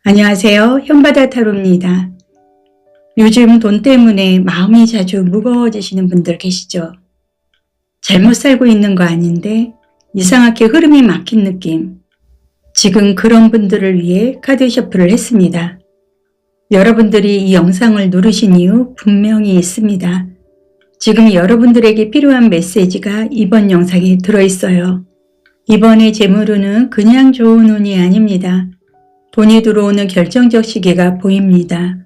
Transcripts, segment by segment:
안녕하세요. 현바다 타로입니다. 요즘 돈 때문에 마음이 자주 무거워지시는 분들 계시죠? 잘못 살고 있는 거 아닌데 이상하게 흐름이 막힌 느낌. 지금 그런 분들을 위해 카드 셔플을 했습니다. 여러분들이 이 영상을 누르신 이유 분명히 있습니다. 지금 여러분들에게 필요한 메시지가 이번 영상에 들어있어요. 이번의 재물운은 그냥 좋은 운이 아닙니다. 돈이 들어오는 결정적 시기가 보입니다.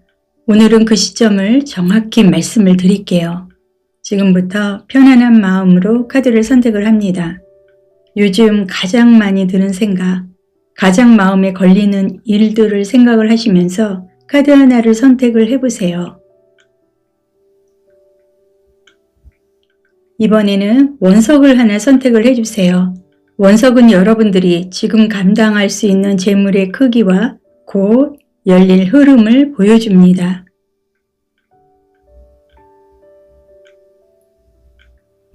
오늘은 그 시점을 정확히 말씀을 드릴게요. 지금부터 편안한 마음으로 카드를 선택을 합니다. 요즘 가장 많이 드는 생각, 가장 마음에 걸리는 일들을 생각을 하시면서 카드 하나를 선택을 해보세요. 이번에는 원석을 하나 선택을 해주세요. 원석은 여러분들이 지금 감당할 수 있는 재물의 크기와 곧 열릴 흐름을 보여줍니다.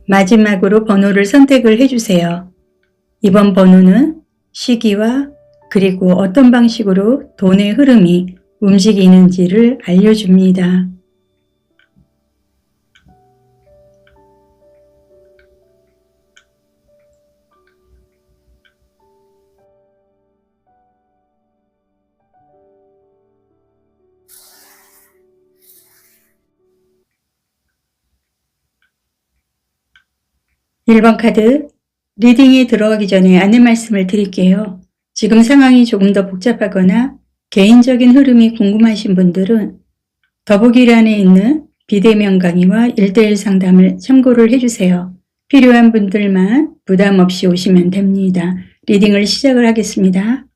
마지막으로 번호를 선택을 해주세요. 이번 번호는 시기와 그리고 어떤 방식으로 돈의 흐름이 움직이는지를 알려줍니다. (1번) 카드, 리딩에 들어가기 전에 안내 말씀을 드릴게요. 지금 상황이 조금 더 복잡하거나 개인적인 흐름이 궁금하신 분들은 더보기란에 있는 비대면 강의와 1:1 상담을 참고를 해주세요. 필요한 분들만 부담 없이 오시면 됩니다. 리딩을 시작을 하겠습니다.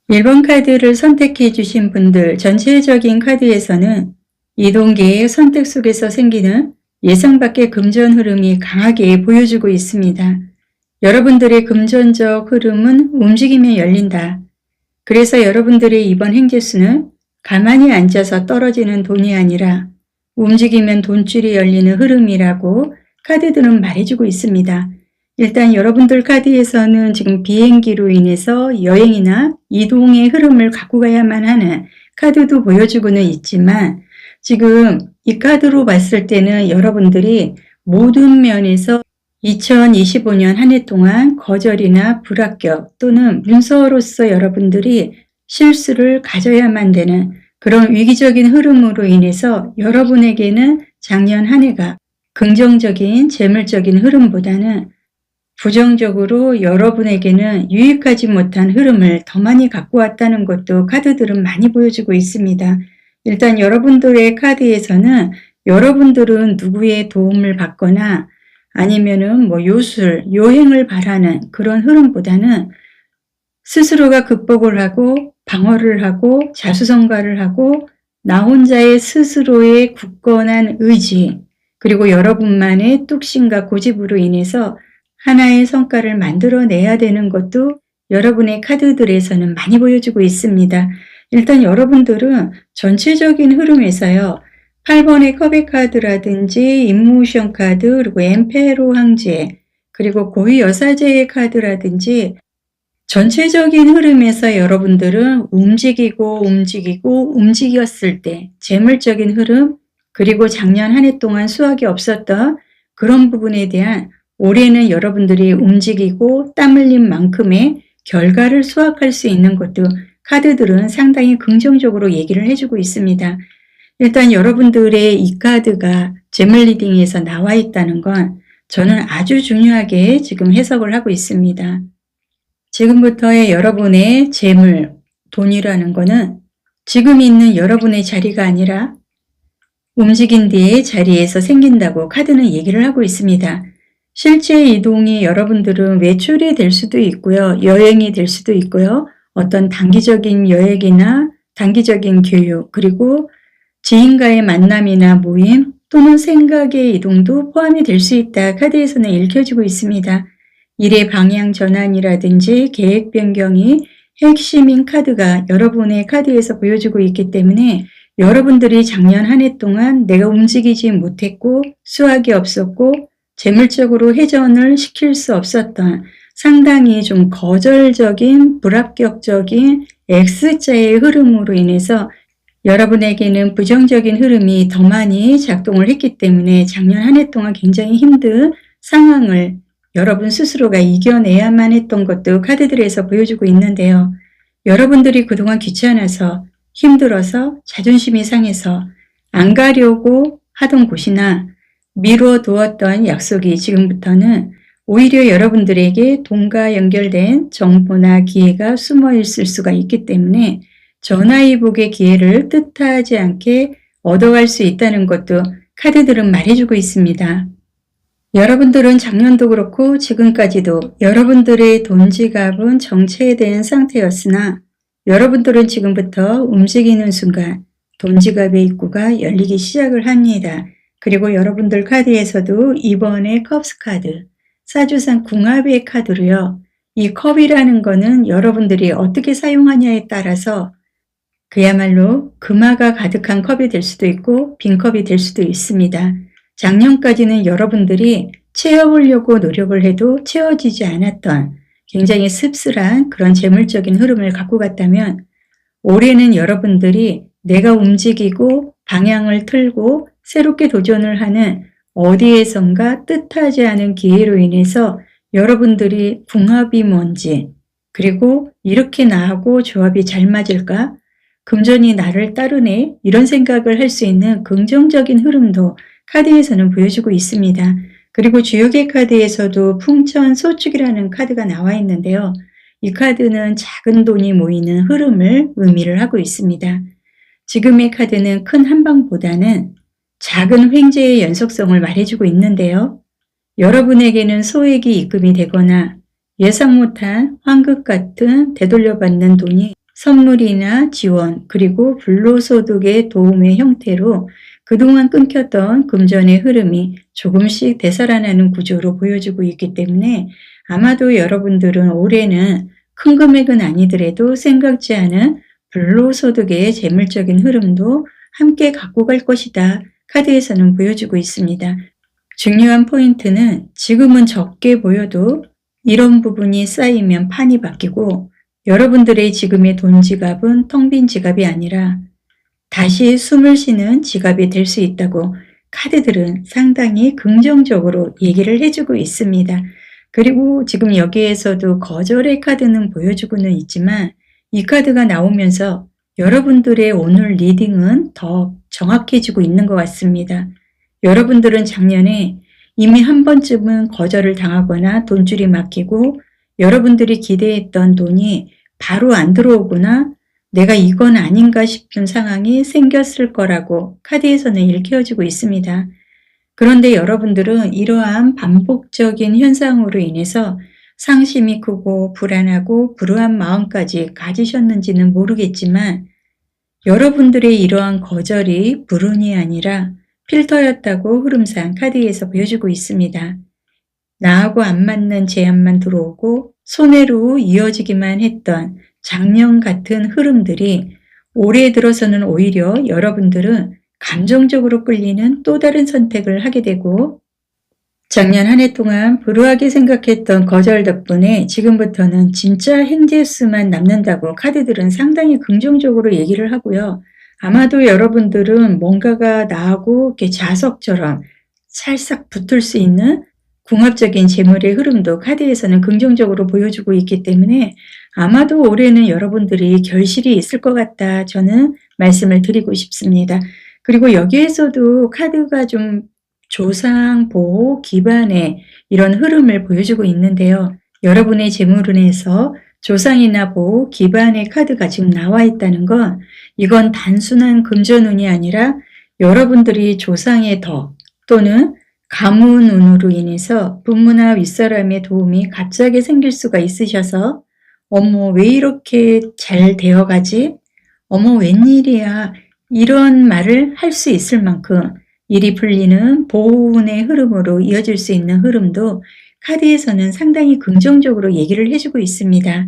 (1번) 카드를 선택해 주신 분들 전체적인 카드에서는 이동계의 선택 속에서 생기는 예상 밖의 금전 흐름이 강하게 보여주고 있습니다. 여러분들의 금전적 흐름은 움직이며 열린다. 그래서 여러분들의 이번 행재수는 가만히 앉아서 떨어지는 돈이 아니라 움직이면 돈줄이 열리는 흐름이라고 카드들은 말해주고 있습니다. 일단 여러분들 카드에서는 지금 비행기로 인해서 여행이나 이동의 흐름을 갖고 가야만 하는 카드도 보여주고는 있지만 지금 이 카드로 봤을 때는 여러분들이 모든 면에서 2025년 한 해 동안 거절이나 불합격 또는 문서로서 여러분들이 실수를 가져야만 되는 그런 위기적인 흐름으로 인해서 여러분에게는 작년 한 해가 긍정적인 재물적인 흐름보다는 부정적으로 여러분에게는 유익하지 못한 흐름을 더 많이 갖고 왔다는 것도 카드들은 많이 보여주고 있습니다. 일단 여러분들의 카드에서는 여러분들은 누구의 도움을 받거나 아니면은 요술, 요행을 바라는 그런 흐름보다는 스스로가 극복을 하고 방어를 하고 자수성가를 하고 나 혼자의 스스로의 굳건한 의지 그리고 여러분만의 뚝심과 고집으로 인해서 하나의 성과를 만들어내야 되는 것도 여러분의 카드들에서는 많이 보여주고 있습니다. 일단 여러분들은 전체적인 흐름에서요. 8번의 컵의 카드라든지 인모션 카드 그리고 엠페로 황제 그리고 고위 여사제의 카드라든지 전체적인 흐름에서 여러분들은 움직였을 때 재물적인 흐름 그리고 작년 한 해 동안 수확이 없었던 그런 부분에 대한 올해는 여러분들이 움직이고 땀 흘린 만큼의 결과를 수확할 수 있는 것도 카드들은 상당히 긍정적으로 얘기를 해주고 있습니다. 일단 여러분들의 이 카드가 재물 리딩에서 나와 있다는 건 저는 아주 중요하게 지금 해석을 하고 있습니다. 지금부터의 여러분의 재물, 돈이라는 거는 지금 있는 여러분의 자리가 아니라 움직인 뒤의 자리에서 생긴다고 카드는 얘기를 하고 있습니다. 실제 이동이 여러분들은 외출이 될 수도 있고요. 여행이 될 수도 있고요. 어떤 단기적인 여행이나 단기적인 교육 그리고 지인과의 만남이나 모임 또는 생각의 이동도 포함이 될 수 있다. 카드에서는 읽혀지고 있습니다. 일의 방향 전환이라든지 계획 변경이 핵심인 카드가 여러분의 카드에서 보여주고 있기 때문에 여러분들이 작년 한 해 동안 내가 움직이지 못했고 수확이 없었고 재물적으로 회전을 시킬 수 없었던 상당히 좀 거절적인 불합격적인 X자의 흐름으로 인해서 여러분에게는 부정적인 흐름이 더 많이 작동을 했기 때문에 작년 한 해 동안 굉장히 힘든 상황을 여러분 스스로가 이겨내야만 했던 것도 카드들에서 보여주고 있는데요. 여러분들이 그동안 귀찮아서 힘들어서 자존심이 상해서 안 가려고 하던 곳이나 미뤄두었던 약속이 지금부터는 오히려 여러분들에게 돈과 연결된 정보나 기회가 숨어 있을 수가 있기 때문에 전화위복의 기회를 뜻하지 않게 얻어갈 수 있다는 것도 카드들은 말해주고 있습니다. 여러분들은 작년도 그렇고 지금까지도 여러분들의 돈 지갑은 정체된 상태였으나 여러분들은 지금부터 움직이는 순간 돈 지갑의 입구가 열리기 시작을 합니다. 그리고 여러분들 카드에서도 이번에 컵스 카드, 사주상 궁합의 카드로요. 이 컵이라는 거는 여러분들이 어떻게 사용하냐에 따라서 그야말로 금화가 가득한 컵이 될 수도 있고 빈 컵이 될 수도 있습니다. 작년까지는 여러분들이 채워보려고 노력을 해도 채워지지 않았던 굉장히 씁쓸한 그런 재물적인 흐름을 갖고 갔다면 올해는 여러분들이 내가 움직이고 방향을 틀고 새롭게 도전을 하는 어디에선가 뜻하지 않은 기회로 인해서 여러분들이 궁합이 뭔지 그리고 이렇게 나하고 조합이 잘 맞을까? 금전이 나를 따르네? 이런 생각을 할 수 있는 긍정적인 흐름도 카드에서는 보여주고 있습니다. 그리고 주역의 카드에서도 풍천소축이라는 카드가 나와 있는데요. 이 카드는 작은 돈이 모이는 흐름을 의미를 하고 있습니다. 지금의 카드는 큰 한방보다는 작은 횡재의 연속성을 말해주고 있는데요. 여러분에게는 소액이 입금이 되거나 예상 못한 환급 같은 되돌려받는 돈이 선물이나 지원 그리고 불로소득의 도움의 형태로 그동안 끊겼던 금전의 흐름이 조금씩 되살아나는 구조로 보여주고 있기 때문에 아마도 여러분들은 올해는 큰 금액은 아니더라도 생각지 않은 불로소득의 재물적인 흐름도 함께 갖고 갈 것이다. 카드에서는 보여주고 있습니다. 중요한 포인트는 지금은 적게 보여도 이런 부분이 쌓이면 판이 바뀌고 여러분들의 지금의 돈 지갑은 텅 빈 지갑이 아니라 다시 숨을 쉬는 지갑이 될 수 있다고 카드들은 상당히 긍정적으로 얘기를 해주고 있습니다. 그리고 지금 여기에서도 거절의 카드는 보여주고는 있지만 이 카드가 나오면서 여러분들의 오늘 리딩은 더 정확해지고 있는 것 같습니다. 여러분들은 작년에 이미 한 번쯤은 거절을 당하거나 돈줄이 막히고 여러분들이 기대했던 돈이 바로 안 들어오거나 내가 이건 아닌가 싶은 상황이 생겼을 거라고 카드에서는 일깨워주고 있습니다. 그런데 여러분들은 이러한 반복적인 현상으로 인해서 상심이 크고 불안하고 불우한 마음까지 가지셨는지는 모르겠지만 여러분들의 이러한 거절이 불운이 아니라 필터였다고 흐름상 카드에서 보여주고 있습니다. 나하고 안 맞는 제안만 들어오고 손해로 이어지기만 했던 작년 같은 흐름들이 올해 들어서는 오히려 여러분들은 감정적으로 끌리는 또 다른 선택을 하게 되고 작년 한 해 동안 불우하게 생각했던 거절 덕분에 지금부터는 진짜 행재수만 남는다고 카드들은 상당히 긍정적으로 얘기를 하고요. 아마도 여러분들은 뭔가가 나하고 이렇게 자석처럼 찰싹 붙을 수 있는 궁합적인 재물의 흐름도 카드에서는 긍정적으로 보여주고 있기 때문에 아마도 올해는 여러분들이 결실이 있을 것 같다 저는 말씀을 드리고 싶습니다. 그리고 여기에서도 카드가 좀 조상, 보호, 기반의 이런 흐름을 보여주고 있는데요. 여러분의 재물운에서 조상이나 보호, 기반의 카드가 지금 나와 있다는 건 이건 단순한 금전운이 아니라 여러분들이 조상의 덕 또는 가문운으로 인해서 부모나 윗사람의 도움이 갑자기 생길 수가 있으셔서 어머 왜 이렇게 잘 되어가지? 어머 웬일이야? 이런 말을 할 수 있을 만큼 일이 풀리는 보호운의 흐름으로 이어질 수 있는 흐름도 카드에서는 상당히 긍정적으로 얘기를 해주고 있습니다.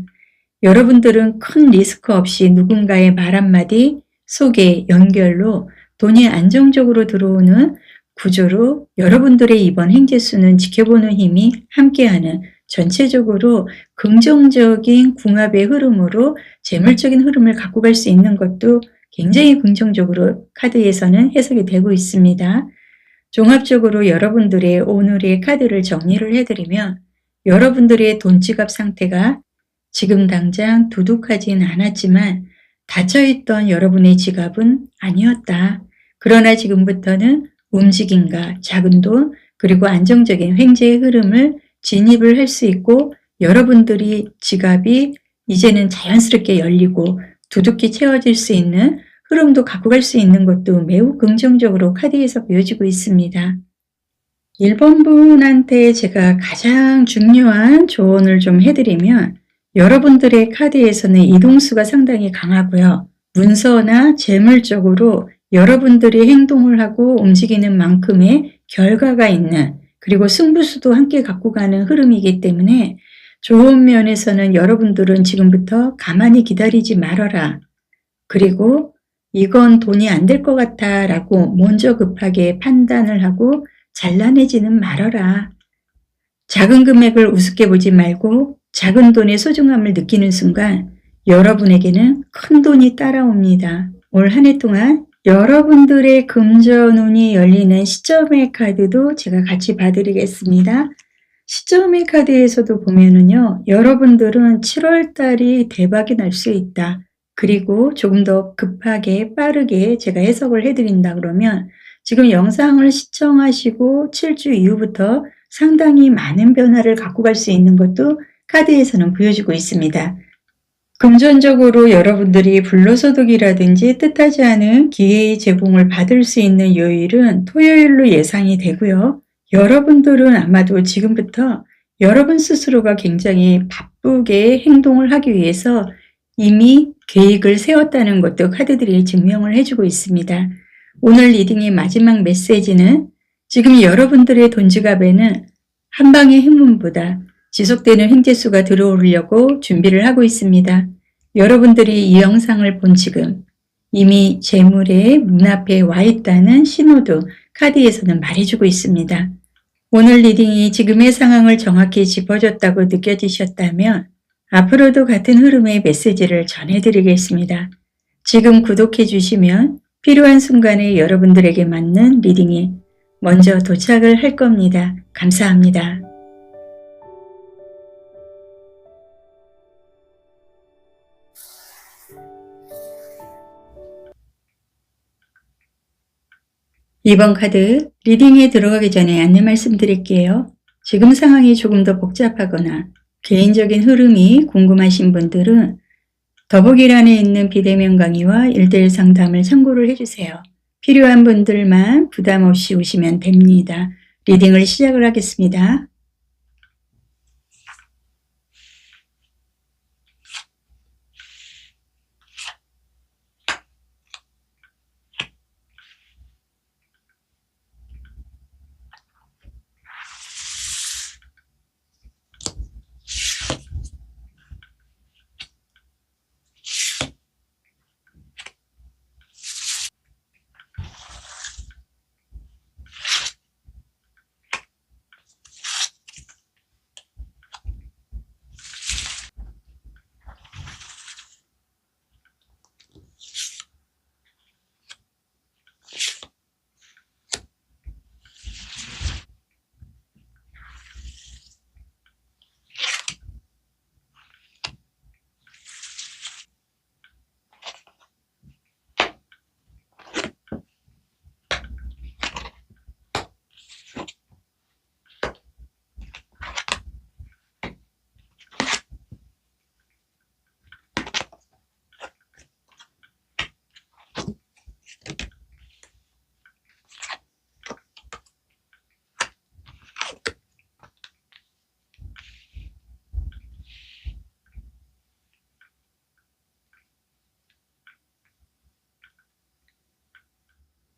여러분들은 큰 리스크 없이 누군가의 말 한마디, 소개, 연결로 돈이 안정적으로 들어오는 구조로 여러분들의 이번 행재수는 지켜보는 힘이 함께하는 전체적으로 긍정적인 궁합의 흐름으로 재물적인 흐름을 갖고 갈 수 있는 것도 굉장히 긍정적으로 카드에서는 해석이 되고 있습니다. 종합적으로 여러분들의 오늘의 카드를 정리를 해드리면 여러분들의 돈지갑 상태가 지금 당장 두둑하진 않았지만 닫혀있던 여러분의 지갑은 아니었다. 그러나 지금부터는 움직임과 작은 돈 그리고 안정적인 횡재의 흐름을 진입을 할 수 있고 여러분들이 지갑이 이제는 자연스럽게 열리고 두둑히 채워질 수 있는 흐름도 갖고 갈 수 있는 것도 매우 긍정적으로 카드에서 보여지고 있습니다. 1번 분한테 제가 가장 중요한 조언을 좀 해드리면 여러분들의 카드에서는 이동수가 상당히 강하고요. 문서나 재물적으로 여러분들이 행동을 하고 움직이는 만큼의 결과가 있는 그리고 승부수도 함께 갖고 가는 흐름이기 때문에 좋은 면에서는 여러분들은 지금부터 가만히 기다리지 말아라. 그리고 이건 돈이 안 될 것 같아 라고 먼저 급하게 판단을 하고 잘라내지는 말아라. 작은 금액을 우습게 보지 말고 작은 돈의 소중함을 느끼는 순간 여러분에게는 큰 돈이 따라옵니다. 올 한 해 동안 여러분들의 금전운이 열리는 시점의 카드도 제가 같이 봐드리겠습니다. 시점의 카드에서도 보면은요, 여러분들은 7월 달이 대박이 날 수 있다. 그리고 조금 더 급하게 빠르게 제가 해석을 해드린다 그러면 지금 영상을 시청하시고 7주 이후부터 상당히 많은 변화를 갖고 갈 수 있는 것도 카드에서는 보여주고 있습니다. 금전적으로 여러분들이 불로소득이라든지 뜻하지 않은 기회의 제공을 받을 수 있는 요일은 토요일로 예상이 되고요. 여러분들은 아마도 지금부터 여러분 스스로가 굉장히 바쁘게 행동을 하기 위해서 이미 계획을 세웠다는 것도 카드들이 증명을 해주고 있습니다. 오늘 리딩의 마지막 메시지는 지금 여러분들의 돈지갑에는 한 방의 행운보다 지속되는 행재수가 들어오려고 준비를 하고 있습니다. 여러분들이 이 영상을 본 지금 이미 재물의 문 앞에 와 있다는 신호도 카드에서는 말해주고 있습니다. 오늘 리딩이 지금의 상황을 정확히 짚어줬다고 느껴지셨다면 앞으로도 같은 흐름의 메시지를 전해드리겠습니다. 지금 구독해 주시면 필요한 순간에 여러분들에게 맞는 리딩이 먼저 도착을 할 겁니다. 감사합니다. 이번 카드 리딩에 들어가기 전에 안내 말씀드릴게요. 지금 상황이 조금 더 복잡하거나 개인적인 흐름이 궁금하신 분들은 더보기란에 있는 비대면 강의와 1:1 상담을 참고를 해주세요. 필요한 분들만 부담 없이 오시면 됩니다. 리딩을 시작을 하겠습니다.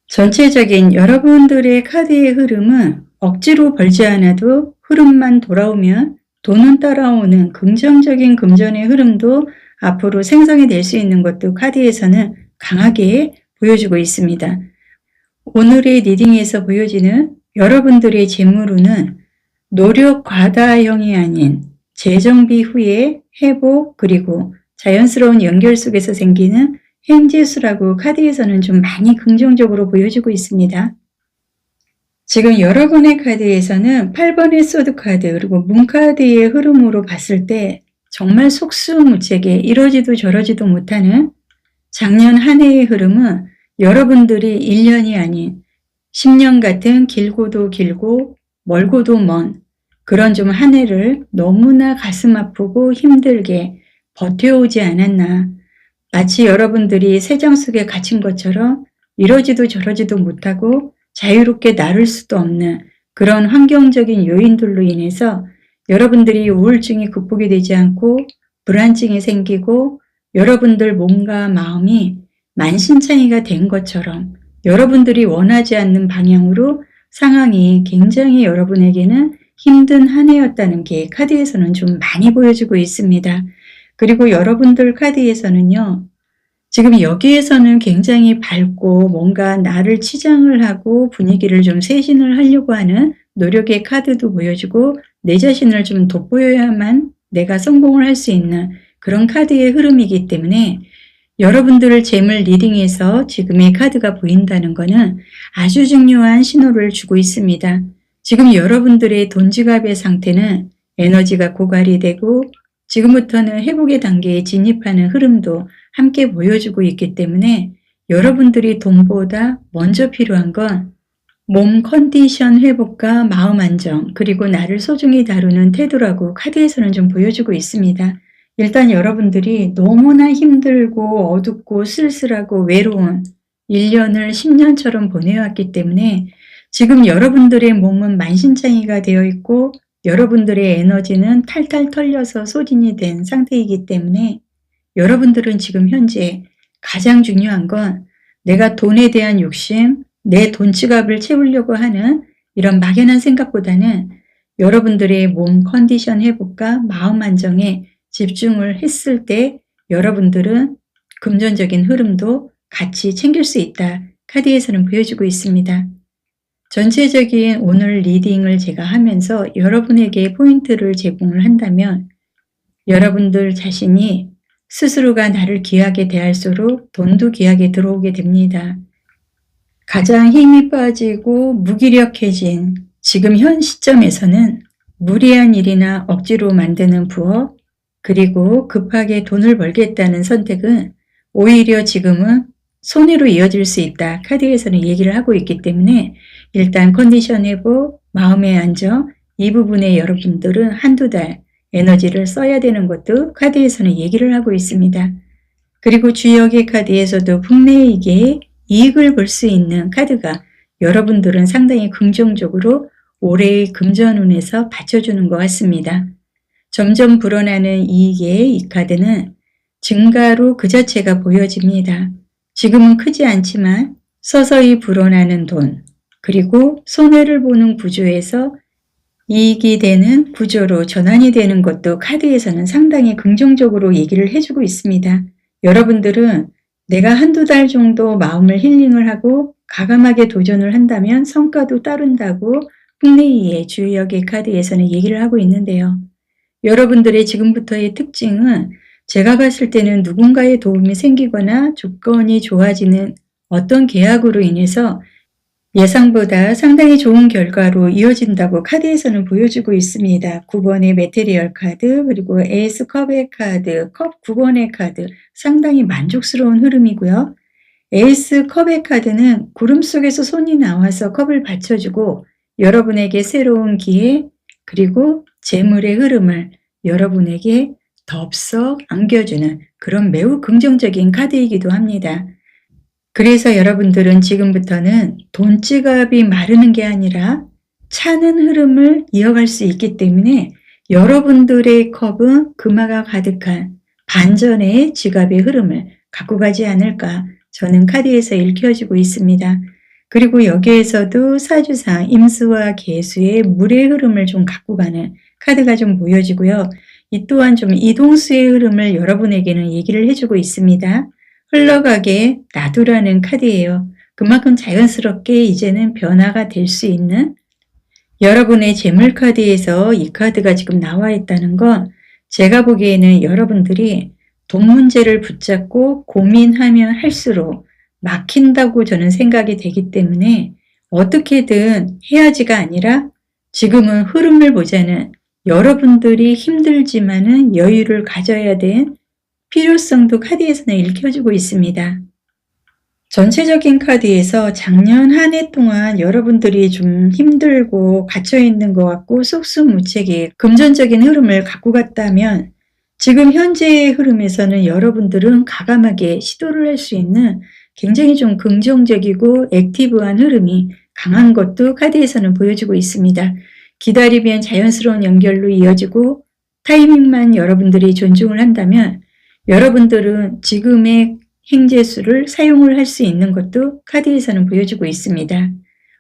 전체적인 여러분들의 카드의 흐름은 억지로 벌지 않아도 흐름만 돌아오면 돈은 따라오는 긍정적인 금전의 흐름도 앞으로 생성이 될 수 있는 것도 카드에서는 강하게 보여주고 있습니다. 오늘의 리딩에서 보여지는 여러분들의 재물운은 노력 과다형이 아닌 재정비 후에 회복 그리고 자연스러운 연결 속에서 생기는 행재수라고 카드에서는 좀 많이 긍정적으로 보여주고 있습니다. 지금 여러분의 카드에서는 8번의 소드 카드 그리고 문 카드의 흐름으로 봤을 때 정말 속수무책에 이러지도 저러지도 못하는 작년 한 해의 흐름은 여러분들이 1년이 아닌 10년 같은 길고도 길고 멀고도 먼 그런 좀 한 해를 너무나 가슴 아프고 힘들게 버텨오지 않았나. 마치 여러분들이 새장 속에 갇힌 것처럼 이러지도 저러지도 못하고 자유롭게 나를 수도 없는 그런 환경적인 요인들로 인해서 여러분들이 우울증이 극복이 되지 않고 불안증이 생기고 여러분들 몸과 마음이 만신창이가 된 것처럼 여러분들이 원하지 않는 방향으로 상황이 굉장히 여러분에게는 힘든 한 해였다는 게 카드에서는 좀 많이 보여주고 있습니다. 그리고 여러분들 카드에서는요. 지금 여기에서는 굉장히 밝고 뭔가 나를 치장을 하고 분위기를 좀 쇄신을 하려고 하는 노력의 카드도 보여주고 내 자신을 좀 돋보여야만 내가 성공을 할 수 있는 그런 카드의 흐름이기 때문에 여러분들을 재물 리딩에서 지금의 카드가 보인다는 것은 아주 중요한 신호를 주고 있습니다. 지금 여러분들의 돈 지갑의 상태는 에너지가 고갈이 되고 지금부터는 회복의 단계에 진입하는 흐름도 함께 보여주고 있기 때문에 여러분들이 돈보다 먼저 필요한 건 몸 컨디션 회복과 마음 안정 그리고 나를 소중히 다루는 태도라고 카드에서는 좀 보여주고 있습니다. 일단 여러분들이 너무나 힘들고 어둡고 쓸쓸하고 외로운 1년을 10년처럼 보내왔기 때문에 지금 여러분들의 몸은 만신창이가 되어 있고 여러분들의 에너지는 탈탈 털려서 소진이 된 상태이기 때문에 여러분들은 지금 현재 가장 중요한 건 내가 돈에 대한 욕심, 내 돈 지갑을 채우려고 하는 이런 막연한 생각보다는 여러분들의 몸 컨디션 회복과 마음 안정에 집중을 했을 때 여러분들은 금전적인 흐름도 같이 챙길 수 있다. 카드에서는 보여주고 있습니다. 전체적인 오늘 리딩을 제가 하면서 여러분에게 포인트를 제공을 한다면 여러분들 자신이 스스로가 나를 귀하게 대할수록 돈도 귀하게 들어오게 됩니다. 가장 힘이 빠지고 무기력해진 지금 현 시점에서는 무리한 일이나 억지로 만드는 부업, 그리고 급하게 돈을 벌겠다는 선택은 오히려 지금은 손해로 이어질 수 있다. 카드에서는 얘기를 하고 있기 때문에 일단 컨디션 회복, 마음의 안정, 이 부분에 여러분들은 한두 달 에너지를 써야 되는 것도 카드에서는 얘기를 하고 있습니다. 그리고 주역의 카드에서도 북매에게 이익을 볼 수 있는 카드가 여러분들은 상당히 긍정적으로 올해의 금전운에서 받쳐주는 것 같습니다. 점점 불어나는 이익의 이 카드는 증가로 그 자체가 보여집니다. 지금은 크지 않지만 서서히 불어나는 돈, 그리고 손해를 보는 구조에서 이익이 되는 구조로 전환이 되는 것도 카드에서는 상당히 긍정적으로 얘기를 해주고 있습니다. 여러분들은 내가 한두 달 정도 마음을 힐링을 하고 과감하게 도전을 한다면 성과도 따른다고 풍레이의 주역의 카드에서는 얘기를 하고 있는데요. 여러분들의 지금부터의 특징은 제가 봤을 때는 누군가의 도움이 생기거나 조건이 좋아지는 어떤 계약으로 인해서 예상보다 상당히 좋은 결과로 이어진다고 카드에서는 보여주고 있습니다. 9번의 메테리얼 카드, 그리고 에이스 컵의 카드, 컵 9번의 카드, 상당히 만족스러운 흐름이고요. 에이스 컵의 카드는 구름 속에서 손이 나와서 컵을 받쳐주고 여러분에게 새로운 기회, 그리고 재물의 흐름을 여러분에게 덥석 안겨주는 그런 매우 긍정적인 카드이기도 합니다. 그래서 여러분들은 지금부터는 돈지갑이 마르는 게 아니라 차는 흐름을 이어갈 수 있기 때문에 여러분들의 컵은 금화가 가득한 반전의 지갑의 흐름을 갖고 가지 않을까 저는 카드에서 읽혀지고 있습니다. 그리고 여기에서도 사주상 임수와 계수의 물의 흐름을 좀 갖고 가는 카드가 좀 보여지고요. 이 또한 좀 이동수의 흐름을 여러분에게는 얘기를 해주고 있습니다. 흘러가게 놔두라는 카드예요. 그만큼 자연스럽게 이제는 변화가 될 수 있는 여러분의 재물 카드에서 이 카드가 지금 나와 있다는 건 제가 보기에는 여러분들이 돈 문제를 붙잡고 고민하면 할수록 막힌다고 저는 생각이 되기 때문에 어떻게든 해야지가 아니라 지금은 흐름을 보자는 여러분들이 힘들지만은 여유를 가져야 된 필요성도 카드에서는 읽혀주고 있습니다. 전체적인 카드에서 작년 한 해 동안 여러분들이 좀 힘들고 갇혀있는 것 같고 속수무책의 금전적인 흐름을 갖고 갔다면 지금 현재의 흐름에서는 여러분들은 과감하게 시도를 할 수 있는 굉장히 좀 긍정적이고 액티브한 흐름이 강한 것도 카드에서는 보여주고 있습니다. 기다리면 자연스러운 연결로 이어지고 타이밍만 여러분들이 존중을 한다면 여러분들은 지금의 행재수를 사용을 할 수 있는 것도 카드에서는 보여주고 있습니다.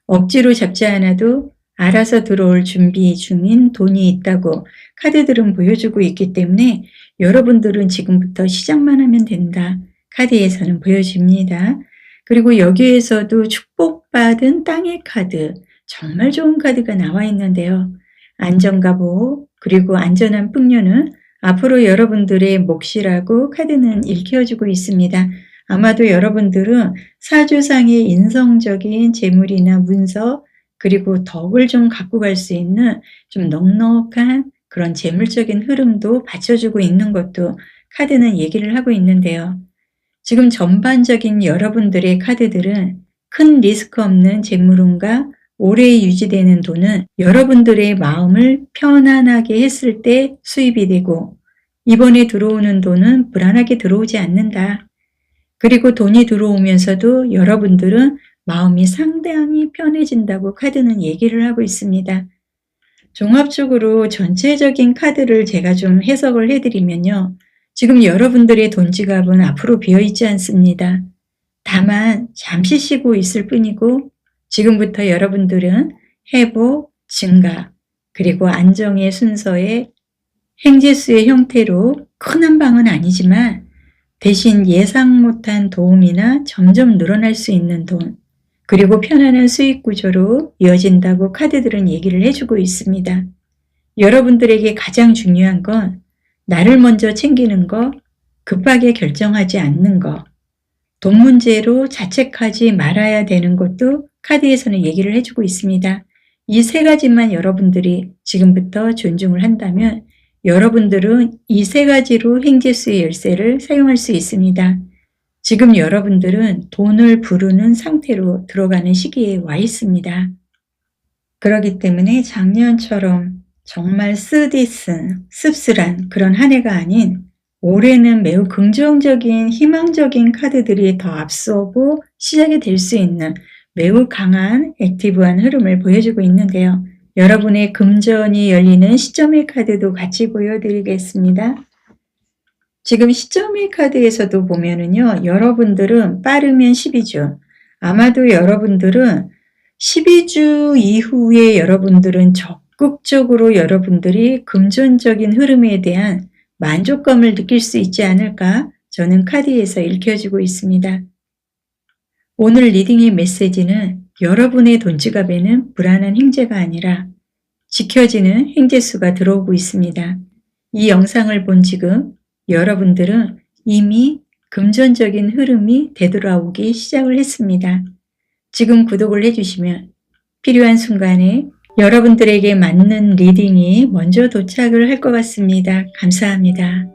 억지로 잡지 않아도 알아서 들어올 준비 중인 돈이 있다고 카드들은 보여주고 있기 때문에 여러분들은 지금부터 시작만 하면 된다. 카드에서는 보여집니다. 그리고 여기에서도 축복받은 땅의 카드, 정말 좋은 카드가 나와 있는데요. 안정과 보호, 그리고 안전한 풍요는 앞으로 여러분들의 몫이라고 카드는 읽혀주고 있습니다. 아마도 여러분들은 사주상의 인성적인 재물이나 문서, 그리고 덕을 좀 갖고 갈 수 있는 좀 넉넉한 그런 재물적인 흐름도 받쳐주고 있는 것도 카드는 얘기를 하고 있는데요. 지금 전반적인 여러분들의 카드들은 큰 리스크 없는 재물운과 오래 유지되는 돈은 여러분들의 마음을 편안하게 했을 때 수입이 되고 이번에 들어오는 돈은 불안하게 들어오지 않는다. 그리고 돈이 들어오면서도 여러분들은 마음이 상당히 편해진다고 카드는 얘기를 하고 있습니다. 종합적으로 전체적인 카드를 제가 좀 해석을 해드리면요. 지금 여러분들의 돈 지갑은 앞으로 비어있지 않습니다. 다만 잠시 쉬고 있을 뿐이고 지금부터 여러분들은 회복, 증가, 그리고 안정의 순서의 행재수의 형태로 큰 한 방은 아니지만 대신 예상 못한 도움이나 점점 늘어날 수 있는 돈, 그리고 편안한 수익 구조로 이어진다고 카드들은 얘기를 해주고 있습니다. 여러분들에게 가장 중요한 건 나를 먼저 챙기는 거, 급하게 결정하지 않는 거, 돈 문제로 자책하지 말아야 되는 것도 카드에서는 얘기를 해주고 있습니다. 이 세 가지만 여러분들이 지금부터 존중을 한다면 여러분들은 이 세 가지로 행재수의 열쇠를 사용할 수 있습니다. 지금 여러분들은 돈을 부르는 상태로 들어가는 시기에 와 있습니다. 그렇기 때문에 작년처럼 정말 씁쓸한 그런 한 해가 아닌 올해는 매우 긍정적인 희망적인 카드들이 더 앞서고 시작이 될 수 있는 매우 강한 액티브한 흐름을 보여주고 있는데요. 여러분의 금전이 열리는 시점의 카드도 같이 보여드리겠습니다. 지금 시점의 카드에서도 보면은요, 여러분들은 빠르면 12주, 아마도 여러분들은 12주 이후에 여러분들은 적극적으로 여러분들이 금전적인 흐름에 대한 만족감을 느낄 수 있지 않을까 저는 카드에서 읽혀지고 있습니다. 오늘 리딩의 메시지는 여러분의 돈 지갑에는 불안한 행재가 아니라 지켜지는 행재수가 들어오고 있습니다. 이 영상을 본 지금 여러분들은 이미 금전적인 흐름이 되돌아오기 시작을 했습니다. 지금 구독을 해주시면 필요한 순간에 여러분들에게 맞는 리딩이 먼저 도착을 할 것 같습니다. 감사합니다.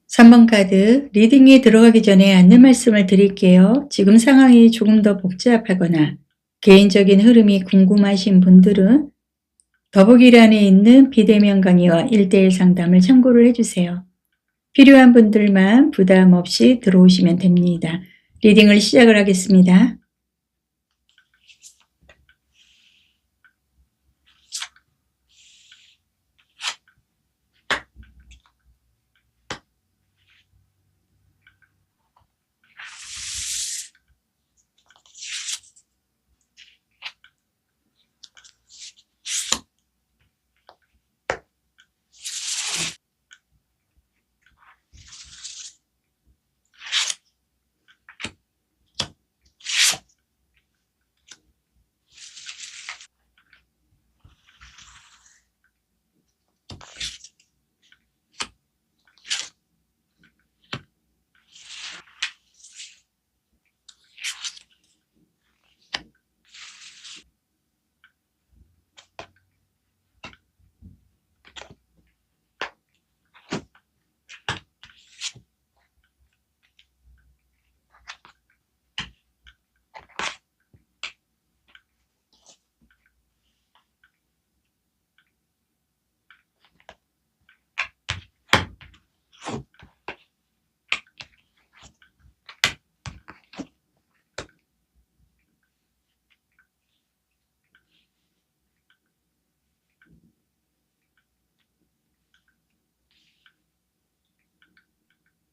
(3번) 카드 리딩에 들어가기 전에 안내 말씀을 드릴게요. 지금 상황이 조금 더 복잡하거나 개인적인 흐름이 궁금하신 분들은 더보기란에 있는 비대면 강의와 1:1 상담을 참고를 해주세요. 필요한 분들만 부담 없이 들어오시면 됩니다. 리딩을 시작을 하겠습니다.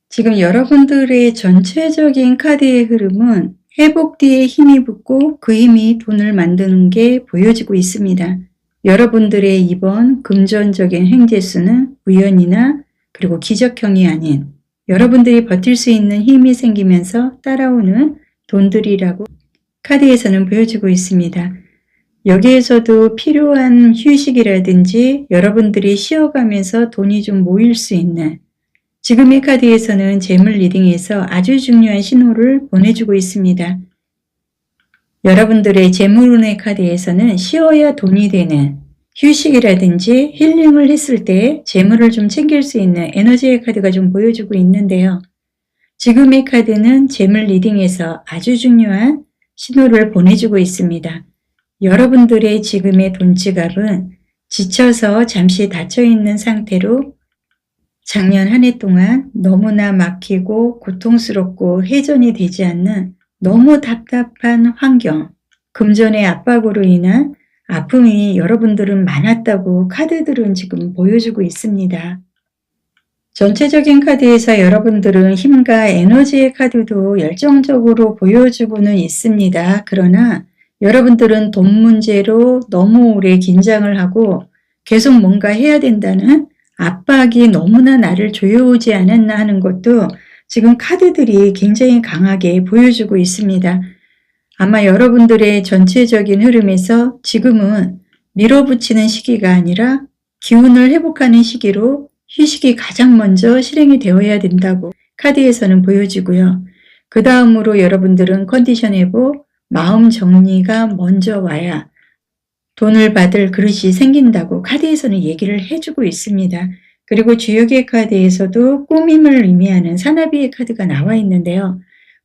지금 여러분들의 전체적인 카드의 흐름은 회복 뒤에 힘이 붙고 그 힘이 돈을 만드는 게 보여지고 있습니다. 여러분들의 이번 금전적인 행재수는 우연이나 그리고 기적형이 아닌 여러분들이 버틸 수 있는 힘이 생기면서 따라오는 돈들이라고 카드에서는 보여주고 있습니다. 여기에서도 필요한 휴식이라든지 여러분들이 쉬어가면서 돈이 좀 모일 수 있는 지금의 카드에서는 재물 리딩에서 아주 중요한 신호를 보내주고 있습니다. 여러분들의 재물운의 카드에서는 쉬어야 돈이 되는 휴식이라든지 힐링을 했을 때 재물을 좀 챙길 수 있는 에너지의 카드가 좀 보여주고 있는데요. 지금의 카드는 재물 리딩에서 아주 중요한 신호를 보내주고 있습니다. 여러분들의 지금의 돈 지갑은 지쳐서 잠시 닫혀있는 상태로 작년 한 해 동안 너무나 막히고 고통스럽고 회전이 되지 않는 너무 답답한 환경, 금전의 압박으로 인한 아픔이 여러분들은 많았다고 카드들은 지금 보여주고 있습니다. 전체적인 카드에서 여러분들은 힘과 에너지의 카드도 열정적으로 보여주고는 있습니다. 그러나 여러분들은 돈 문제로 너무 오래 긴장을 하고 계속 뭔가 해야 된다는 압박이 너무나 나를 조여오지 않았나 하는 것도 지금 카드들이 굉장히 강하게 보여주고 있습니다. 아마 여러분들의 전체적인 흐름에서 지금은 밀어붙이는 시기가 아니라 기운을 회복하는 시기로 휴식이 가장 먼저 실행이 되어야 된다고 카드에서는 보여지고요. 그 다음으로 여러분들은 컨디션 회복, 마음 정리가 먼저 와야 돈을 받을 그릇이 생긴다고 카드에서는 얘기를 해주고 있습니다. 그리고 주역의 카드에서도 꾸밈을 의미하는 사나비의 카드가 나와 있는데요.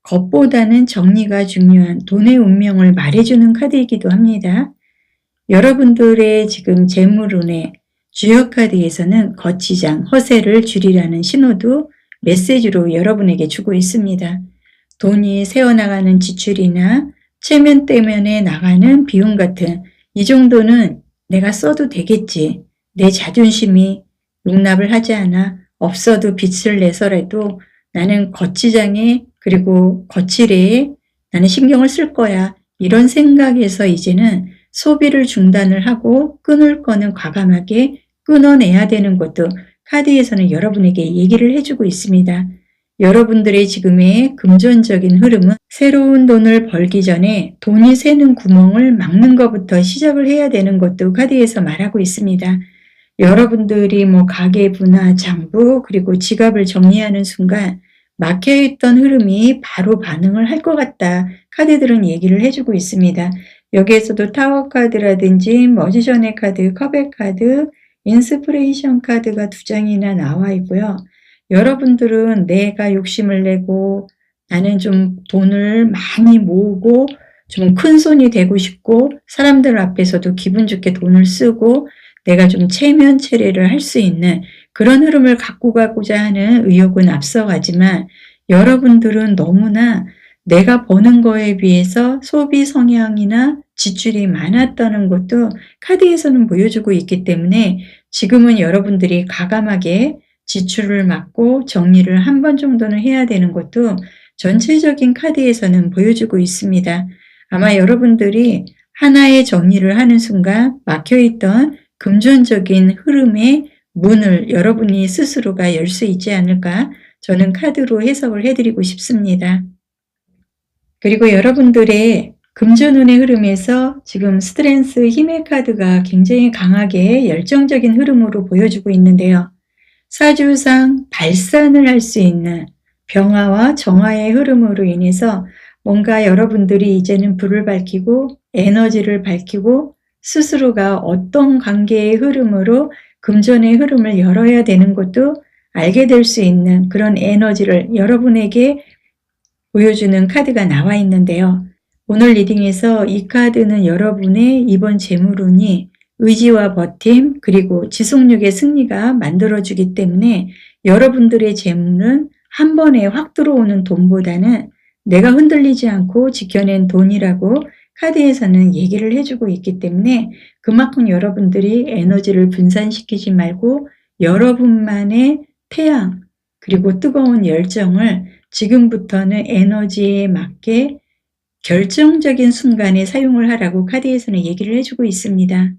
겉보다는 정리가 중요한 돈의 운명을 말해주는 카드이기도 합니다. 여러분들의 지금 재물운의 주역 카드에서는 거치장, 허세를 줄이라는 신호도 메시지로 여러분에게 주고 있습니다. 돈이 새어나가는 지출이나 체면 때문에 나가는 비용 같은 이 정도는 내가 써도 되겠지. 내 자존심이 용납을 하지 않아 없어도 빚을 내서라도 나는 거치장에 그리고 거치래에 나는 신경을 쓸 거야. 이런 생각에서 이제는 소비를 중단을 하고 끊을 거는 과감하게 끊어내야 되는 것도 카드에서는 여러분에게 얘기를 해주고 있습니다. 여러분들의 지금의 금전적인 흐름은 새로운 돈을 벌기 전에 돈이 새는 구멍을 막는 것부터 시작을 해야 되는 것도 카드에서 말하고 있습니다. 여러분들이 가계부나 장부 그리고 지갑을 정리하는 순간 막혀있던 흐름이 바로 반응을 할 것 같다. 카드들은 얘기를 해주고 있습니다. 여기에서도 타워 카드라든지 머지션의 카드, 컵의 카드, 인스프레이션 카드가 2장이나 나와 있고요. 여러분들은 내가 욕심을 내고 나는 좀 돈을 많이 모으고 좀 큰 손이 되고 싶고 사람들 앞에서도 기분 좋게 돈을 쓰고 내가 좀 체면체례를 할 수 있는 그런 흐름을 갖고 가고자 하는 의욕은 앞서가지만 여러분들은 너무나 내가 버는 거에 비해서 소비 성향이나 지출이 많았다는 것도 카드에서는 보여주고 있기 때문에 지금은 여러분들이 과감하게 지출을 막고 정리를 한 번 정도는 해야 되는 것도 전체적인 카드에서는 보여주고 있습니다. 아마 여러분들이 하나의 정리를 하는 순간 막혀있던 금전적인 흐름의 문을 여러분이 스스로가 열 수 있지 않을까 저는 카드로 해석을 해드리고 싶습니다. 그리고 여러분들의 금전운의 흐름에서 지금 스트렝스 힘의 카드가 굉장히 강하게 열정적인 흐름으로 보여주고 있는데요. 사주상 발산을 할 수 있는 병화와 정화의 흐름으로 인해서 뭔가 여러분들이 이제는 불을 밝히고 에너지를 밝히고 스스로가 어떤 관계의 흐름으로 금전의 흐름을 열어야 되는 것도 알게 될 수 있는 그런 에너지를 여러분에게 보여주는 카드가 나와 있는데요. 오늘 리딩에서 이 카드는 여러분의 이번 재물운이 의지와 버팀 그리고 지속력의 승리가 만들어주기 때문에 여러분들의 재물은 한 번에 확 들어오는 돈보다는 내가 흔들리지 않고 지켜낸 돈이라고 카드에서는 얘기를 해주고 있기 때문에 그만큼 여러분들이 에너지를 분산시키지 말고 여러분만의 태양 그리고 뜨거운 열정을 지금부터는 에너지에 맞게 결정적인 순간에 사용을 하라고 카드에서는 얘기를 해주고 있습니다.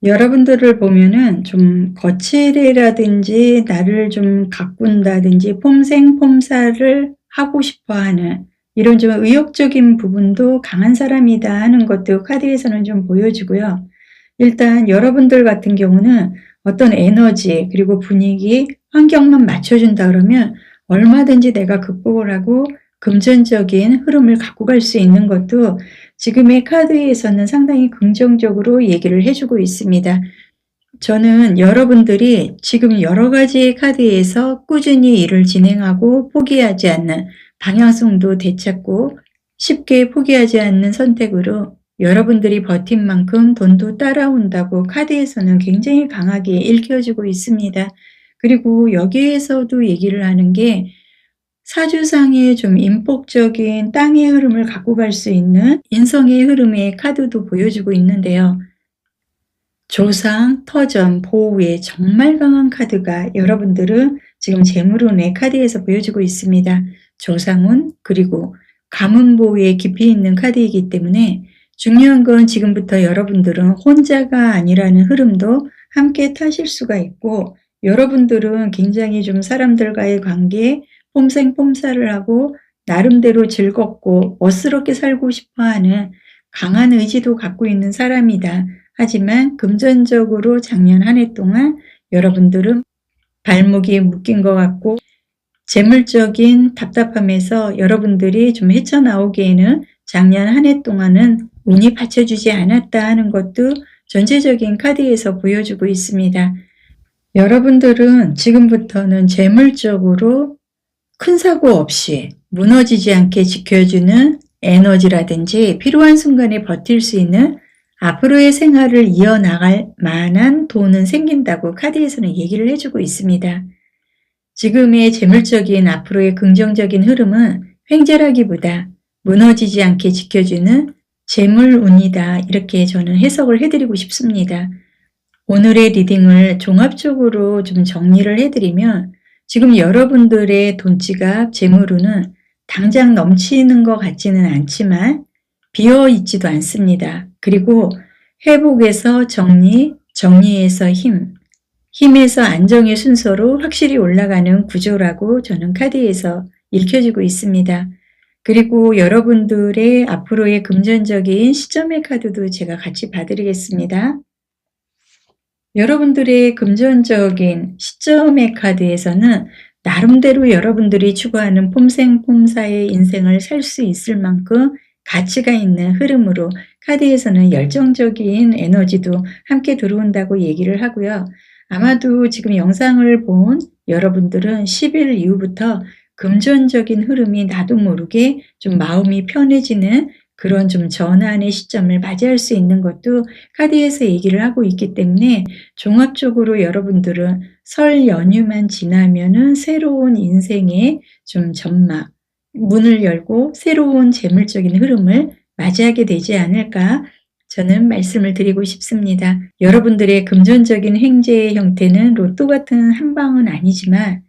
여러분들을 보면은 좀 거칠애라든지 나를 좀 가꾼다든지 폼생폼사를 하고 싶어하는 이런 좀 의욕적인 부분도 강한 사람이다 하는 것도 카드에서는 좀 보여주고요. 일단 여러분들 같은 경우는 어떤 에너지 그리고 분위기, 환경만 맞춰준다 그러면 얼마든지 내가 극복을 하고 금전적인 흐름을 갖고 갈 수 있는 것도 지금의 카드에서는 상당히 긍정적으로 얘기를 해주고 있습니다. 저는 여러분들이 지금 여러 가지의 카드에서 꾸준히 일을 진행하고 포기하지 않는 방향성도 되찾고 쉽게 포기하지 않는 선택으로 여러분들이 버틴 만큼 돈도 따라온다고 카드에서는 굉장히 강하게 읽혀지고 있습니다. 그리고 여기에서도 얘기를 하는 게 사주상의 좀 인복적인 땅의 흐름을 갖고 갈 수 있는 인성의 흐름의 카드도 보여주고 있는데요. 조상, 터전, 보호에 정말 강한 카드가 여러분들은 지금 재물운의 카드에서 보여주고 있습니다. 조상운 그리고 가문보호에 깊이 있는 카드이기 때문에 중요한 건 지금부터 여러분들은 혼자가 아니라는 흐름도 함께 타실 수가 있고 여러분들은 굉장히 좀 사람들과의 관계에 폼생폼사를 하고 나름대로 즐겁고 멋스럽게 살고 싶어하는 강한 의지도 갖고 있는 사람이다. 하지만 금전적으로 작년 한 해 동안 여러분들은 발목이 묶인 것 같고 재물적인 답답함에서 여러분들이 좀 헤쳐나오기에는 작년 한 해 동안은 운이 받쳐주지 않았다 하는 것도 전체적인 카드에서 보여주고 있습니다. 여러분들은 지금부터는 재물적으로 큰 사고 없이 무너지지 않게 지켜주는 에너지라든지 필요한 순간에 버틸 수 있는 앞으로의 생활을 이어나갈 만한 돈은 생긴다고 카드에서는 얘기를 해주고 있습니다. 지금의 재물적인 앞으로의 긍정적인 흐름은 횡재라기보다 무너지지 않게 지켜주는 재물운이다. 이렇게 저는 해석을 해드리고 싶습니다. 오늘의 리딩을 종합적으로 좀 정리를 해드리면 지금 여러분들의 돈지갑 재물운은 당장 넘치는 것 같지는 않지만 비어있지도 않습니다. 그리고 회복에서 정리, 정리에서 힘, 힘에서 안정의 순서로 확실히 올라가는 구조라고 저는 카드에서 읽혀지고 있습니다. 그리고 여러분들의 앞으로의 금전적인 시점의 카드도 제가 같이 봐드리겠습니다. 여러분들의 금전적인 시점의 카드에서는 나름대로 여러분들이 추구하는 폼생폼사의 인생을 살 수 있을 만큼 가치가 있는 흐름으로 카드에서는 열정적인 에너지도 함께 들어온다고 얘기를 하고요. 아마도 지금 영상을 본 여러분들은 10일 이후부터 금전적인 흐름이 나도 모르게 좀 마음이 편해지는 그런 좀 전환의 시점을 맞이할 수 있는 것도 카드에서 얘기를 하고 있기 때문에 종합적으로 여러분들은 설 연휴만 지나면은 새로운 인생의 좀 전막, 문을 열고 새로운 재물적인 흐름을 맞이하게 되지 않을까 저는 말씀을 드리고 싶습니다. 여러분들의 금전적인 횡재의 형태는 로또 같은 한 방은 아니지만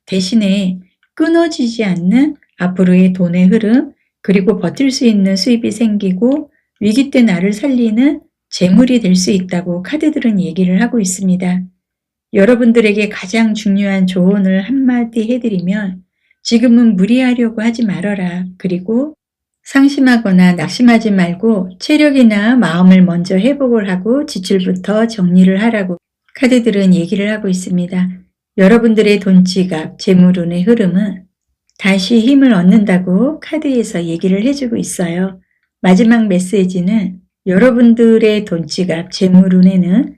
대신에 끊어지지 않는 앞으로의 돈의 흐름 그리고 버틸 수 있는 수입이 생기고 위기 때 나를 살리는 재물이 될 수 있다고 카드들은 얘기를 하고 있습니다. 여러분들에게 가장 중요한 조언을 한마디 해드리면 지금은 무리하려고 하지 말아라. 그리고 상심하거나 낙심하지 말고 체력이나 마음을 먼저 회복을 하고 지출부터 정리를 하라고 카드들은 얘기를 하고 있습니다. 여러분들의 돈지갑, 재물운의 흐름은 다시 힘을 얻는다고 카드에서 얘기를 해주고 있어요. 마지막 메시지는 여러분들의 돈지갑, 재물운에는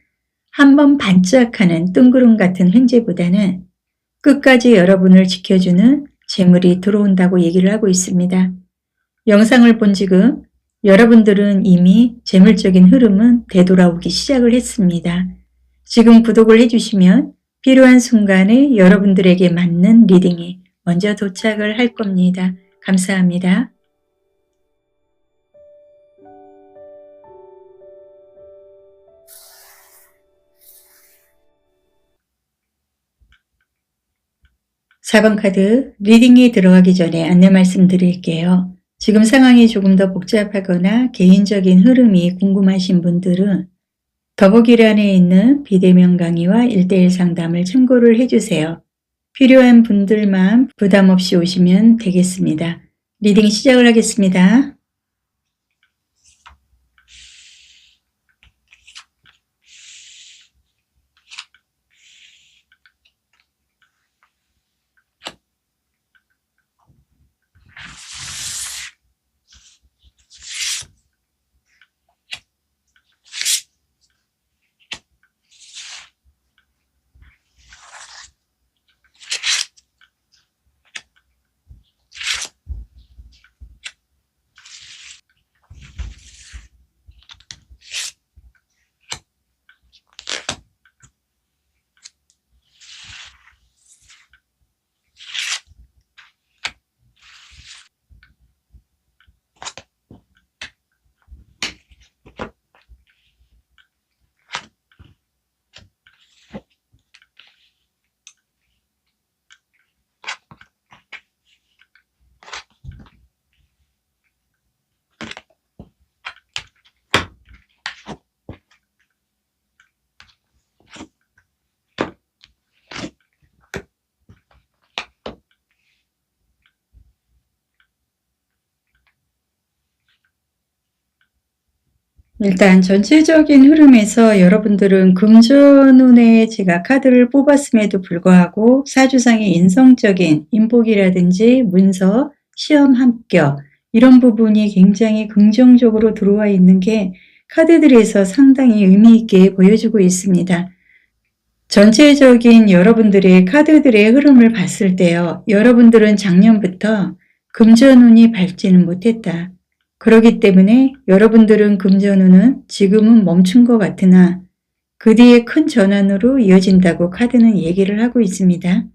한번 반짝하는 뜬구름 같은 횡재보다는 끝까지 여러분을 지켜주는 재물이 들어온다고 얘기를 하고 있습니다. 영상을 본 지금 여러분들은 이미 재물적인 흐름은 되돌아오기 시작을 했습니다. 지금 구독을 해주시면 필요한 순간에 여러분들에게 맞는 리딩이 먼저 도착을 할 겁니다. 감사합니다. (4번) 카드 리딩이 들어가기 전에 안내 말씀드릴게요. 지금 상황이 조금 더 복잡하거나 개인적인 흐름이 궁금하신 분들은 더보기란에 있는 비대면 강의와 1:1 상담을 참고를 해주세요. 필요한 분들만 부담 없이 오시면 되겠습니다. 리딩 시작을 하겠습니다. 일단 전체적인 흐름에서 여러분들은 금전운에 제가 카드를 뽑았음에도 불구하고 사주상의 인성적인 인복이라든지 문서, 시험 합격 이런 부분이 굉장히 긍정적으로 들어와 있는 게 카드들에서 상당히 의미 있게 보여주고 있습니다. 전체적인 여러분들의 카드들의 흐름을 봤을 때요. 여러분들은 작년부터 금전운이 밝지는 못했다. 그렇기 때문에 여러분들은 금전운은 지금은 멈춘 것 같으나 그 뒤에 큰 전환으로 이어진다고 카드는 얘기를 하고 있습니다.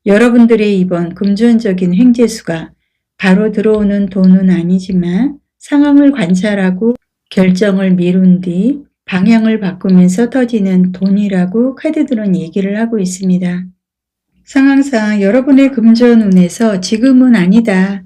여러분들의 이번 금전적인 횡재수가 바로 들어오는 돈은 아니지만 상황을 관찰하고 결정을 미룬 뒤 방향을 바꾸면서 터지는 돈이라고 카드들은 얘기를 하고 있습니다. 상황상 여러분의 금전운에서 지금은 아니다.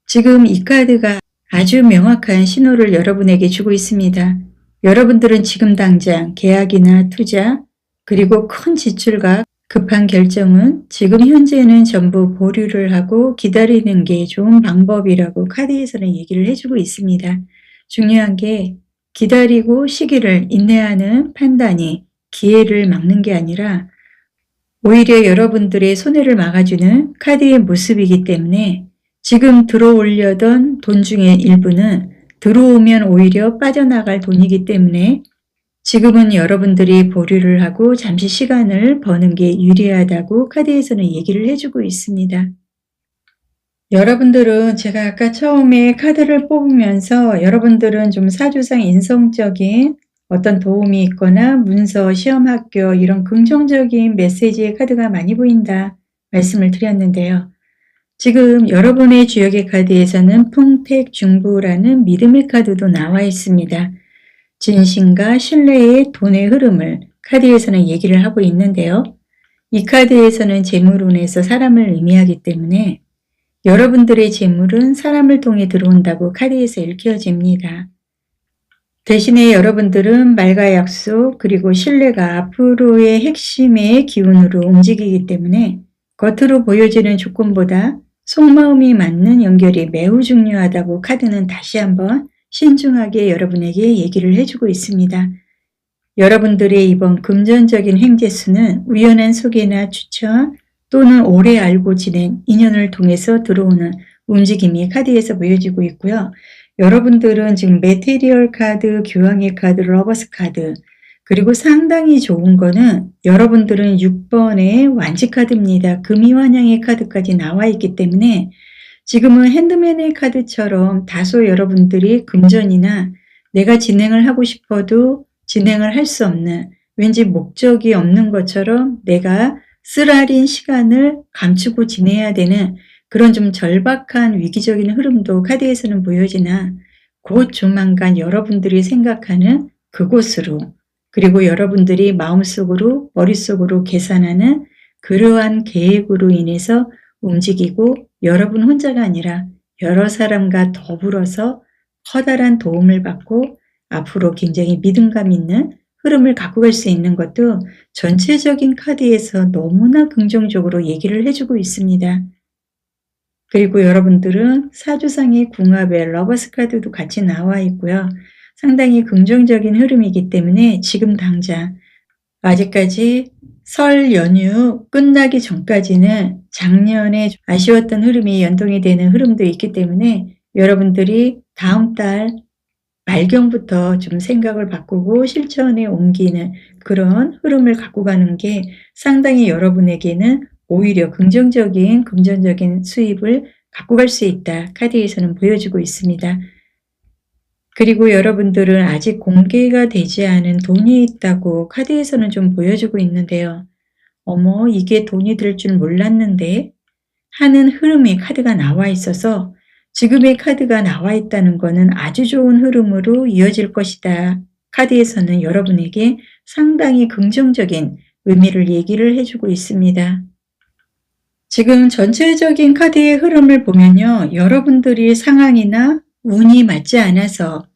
지금 이 카드가 아주 명확한 신호를 여러분에게 주고 있습니다. 여러분들은 지금 당장 계약이나 투자 그리고 큰 지출과 급한 결정은 지금 현재는 전부 보류를 하고 기다리는 게 좋은 방법이라고 카드에서는 얘기를 해주고 있습니다. 중요한 게 기다리고 시기를 인내하는 판단이 기회를 막는 게 아니라 오히려 여러분들의 손해를 막아주는 카드의 모습이기 때문에 지금 들어오려던 돈 중에 일부는 들어오면 오히려 빠져나갈 돈이기 때문에 지금은 여러분들이 보류를 하고 잠시 시간을 버는 게 유리하다고 카드에서는 얘기를 해주고 있습니다. 여러분들은 제가 아까 처음에 카드를 뽑으면서 여러분들은 좀 사주상 인성적인 어떤 도움이 있거나 문서, 시험 합격 이런 긍정적인 메시지의 카드가 많이 보인다 말씀을 드렸는데요. 지금 여러분의 주역의 카드에서는 풍택중부라는 믿음의 카드도 나와 있습니다. 진심과 신뢰의 돈의 흐름을 카드에서는 얘기를 하고 있는데요. 이 카드에서는 재물운에서 사람을 의미하기 때문에 여러분들의 재물은 사람을 통해 들어온다고 카드에서 읽혀집니다. 대신에 여러분들은 말과 약속 그리고 신뢰가 앞으로의 핵심의 기운으로 움직이기 때문에 겉으로 보여지는 조건보다 속마음이 맞는 연결이 매우 중요하다고 카드는 다시 한번 신중하게 여러분에게 얘기를 해주고 있습니다. 여러분들의 이번 금전적인 횡재수는 우연한 소개나 추천 또는 오래 알고 지낸 인연을 통해서 들어오는 움직임이 카드에서 보여지고 있고요. 여러분들은 지금 메테리얼 카드, 교황의 카드, 러버스 카드 그리고 상당히 좋은 거는 여러분들은 6번의 완지 카드입니다. 금이환영의 카드까지 나와 있기 때문에 지금은 핸드맨의 카드처럼 다소 여러분들이 금전이나 내가 진행을 하고 싶어도 진행을 할 수 없는 왠지 목적이 없는 것처럼 내가 쓰라린 시간을 감추고 지내야 되는 그런 좀 절박한 위기적인 흐름도 카드에서는 보여지나 곧 조만간 여러분들이 생각하는 그곳으로 그리고 여러분들이 마음속으로 머릿속으로 계산하는 그러한 계획으로 인해서 움직이고 여러분 혼자가 아니라 여러 사람과 더불어서 커다란 도움을 받고 앞으로 굉장히 믿음감 있는 흐름을 갖고 갈 수 있는 것도 전체적인 카드에서 너무나 긍정적으로 얘기를 해주고 있습니다. 그리고 여러분들은 사주상의 궁합의 러버스 카드도 같이 나와 있고요. 상당히 긍정적인 흐름이기 때문에 지금 당장 아직까지 설 연휴 끝나기 전까지는 작년에 아쉬웠던 흐름이 연동이 되는 흐름도 있기 때문에 여러분들이 다음 달 말경부터 좀 생각을 바꾸고 실천에 옮기는 그런 흐름을 갖고 가는 게 상당히 여러분에게는 오히려 긍정적인 금전적인 수입을 갖고 갈 수 있다. 카드에서는 보여주고 있습니다. 그리고 여러분들은 아직 공개가 되지 않은 돈이 있다고 카드에서는 좀 보여주고 있는데요. 어머, 이게 돈이 될 줄 몰랐는데 하는 흐름의 카드가 나와 있어서 지금의 카드가 나와 있다는 것은 아주 좋은 흐름으로 이어질 것이다. 카드에서는 여러분에게 상당히 긍정적인 의미를 얘기를 해주고 있습니다. 지금 전체적인 카드의 흐름을 보면요. 여러분들이 상황이나 운이 맞지 않아서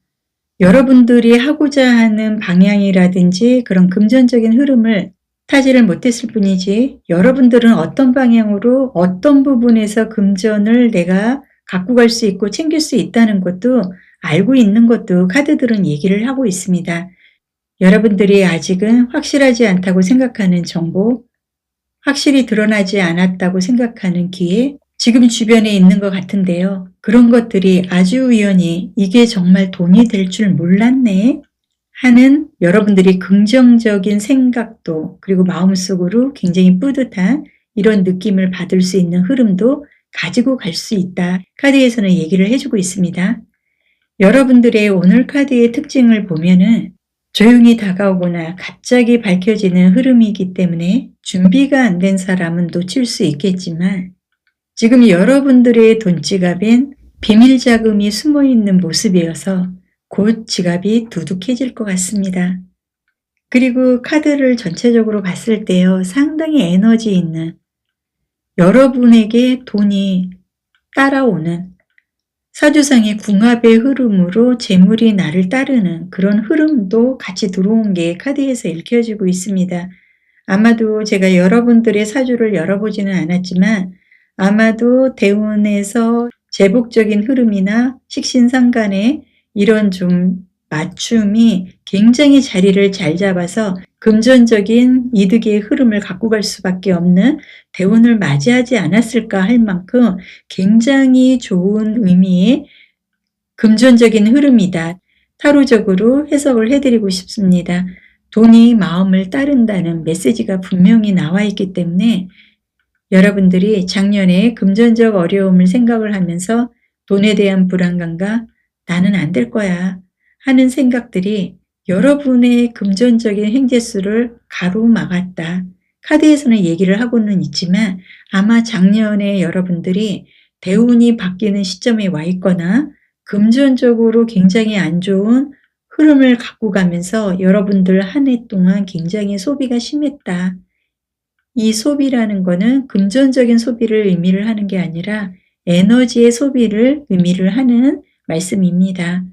여러분들이 하고자 하는 방향이라든지 그런 금전적인 흐름을 타지를 못했을 뿐이지 여러분들은 어떤 방향으로 어떤 부분에서 금전을 내가 갖고 갈 수 있고 챙길 수 있다는 것도 알고 있는 것도 카드들은 얘기를 하고 있습니다. 여러분들이 아직은 확실하지 않다고 생각하는 정보, 확실히 드러나지 않았다고 생각하는 기회, 지금 주변에 있는 것 같은데요. 그런 것들이 아주 우연히 이게 정말 돈이 될 줄 몰랐네 하는 여러분들이 긍정적인 생각도 그리고 마음속으로 굉장히 뿌듯한 이런 느낌을 받을 수 있는 흐름도 가지고 갈 수 있다. 카드에서는 얘기를 해주고 있습니다. 여러분들의 오늘 카드의 특징을 보면은 조용히 다가오거나 갑자기 밝혀지는 흐름이기 때문에 준비가 안 된 사람은 놓칠 수 있겠지만 지금 여러분들의 돈 지갑엔 비밀 자금이 숨어 있는 모습이어서 곧 지갑이 두둑해질 것 같습니다. 그리고 카드를 전체적으로 봤을 때요, 상당히 에너지 있는 여러분에게 돈이 따라오는 사주상의 궁합의 흐름으로 재물이 나를 따르는 그런 흐름도 같이 들어온 게 카드에서 읽혀지고 있습니다. 아마도 제가 여러분들의 사주를 열어보지는 않았지만 아마도 대운에서 제복적인 흐름이나 식신상간의 이런 좀 맞춤이 굉장히 자리를 잘 잡아서 금전적인 이득의 흐름을 갖고 갈 수밖에 없는 대운을 맞이하지 않았을까 할 만큼 굉장히 좋은 의미의 금전적인 흐름이다. 타로적으로 해석을 해드리고 싶습니다. 돈이 마음을 따른다는 메시지가 분명히 나와 있기 때문에 여러분들이 작년에 금전적 어려움을 생각을 하면서 돈에 대한 불안감과 나는 안 될 거야 하는 생각들이 여러분의 금전적인 행재수를 가로막았다. 카드에서는 얘기를 하고는 있지만 아마 작년에 여러분들이 대운이 바뀌는 시점에 와 있거나 금전적으로 굉장히 안 좋은 흐름을 갖고 가면서 여러분들 한 해 동안 굉장히 소비가 심했다. 이 소비라는 거는 금전적인 소비를 의미를 하는 게 아니라 에너지의 소비를 의미를 하는 말씀입니다.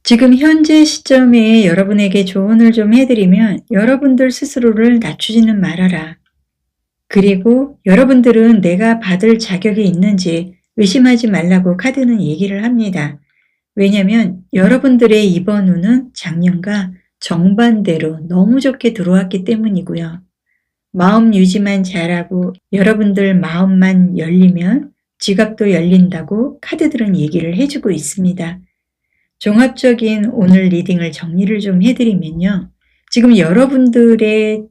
지금 현재 시점에 여러분에게 조언을 좀 해드리면 여러분들 스스로를 낮추지는 말아라. 그리고 여러분들은 내가 받을 자격이 있는지 의심하지 말라고 카드는 얘기를 합니다. 왜냐하면 여러분들의 이번 운은 작년과 정반대로 너무 좋게 들어왔기 때문이고요. 마음 유지만 잘하고 여러분들 마음만 열리면 지갑도 열린다고 카드들은 얘기를 해주고 있습니다. 종합적인 오늘 리딩을 정리를 좀 해드리면요. 지금 여러분들의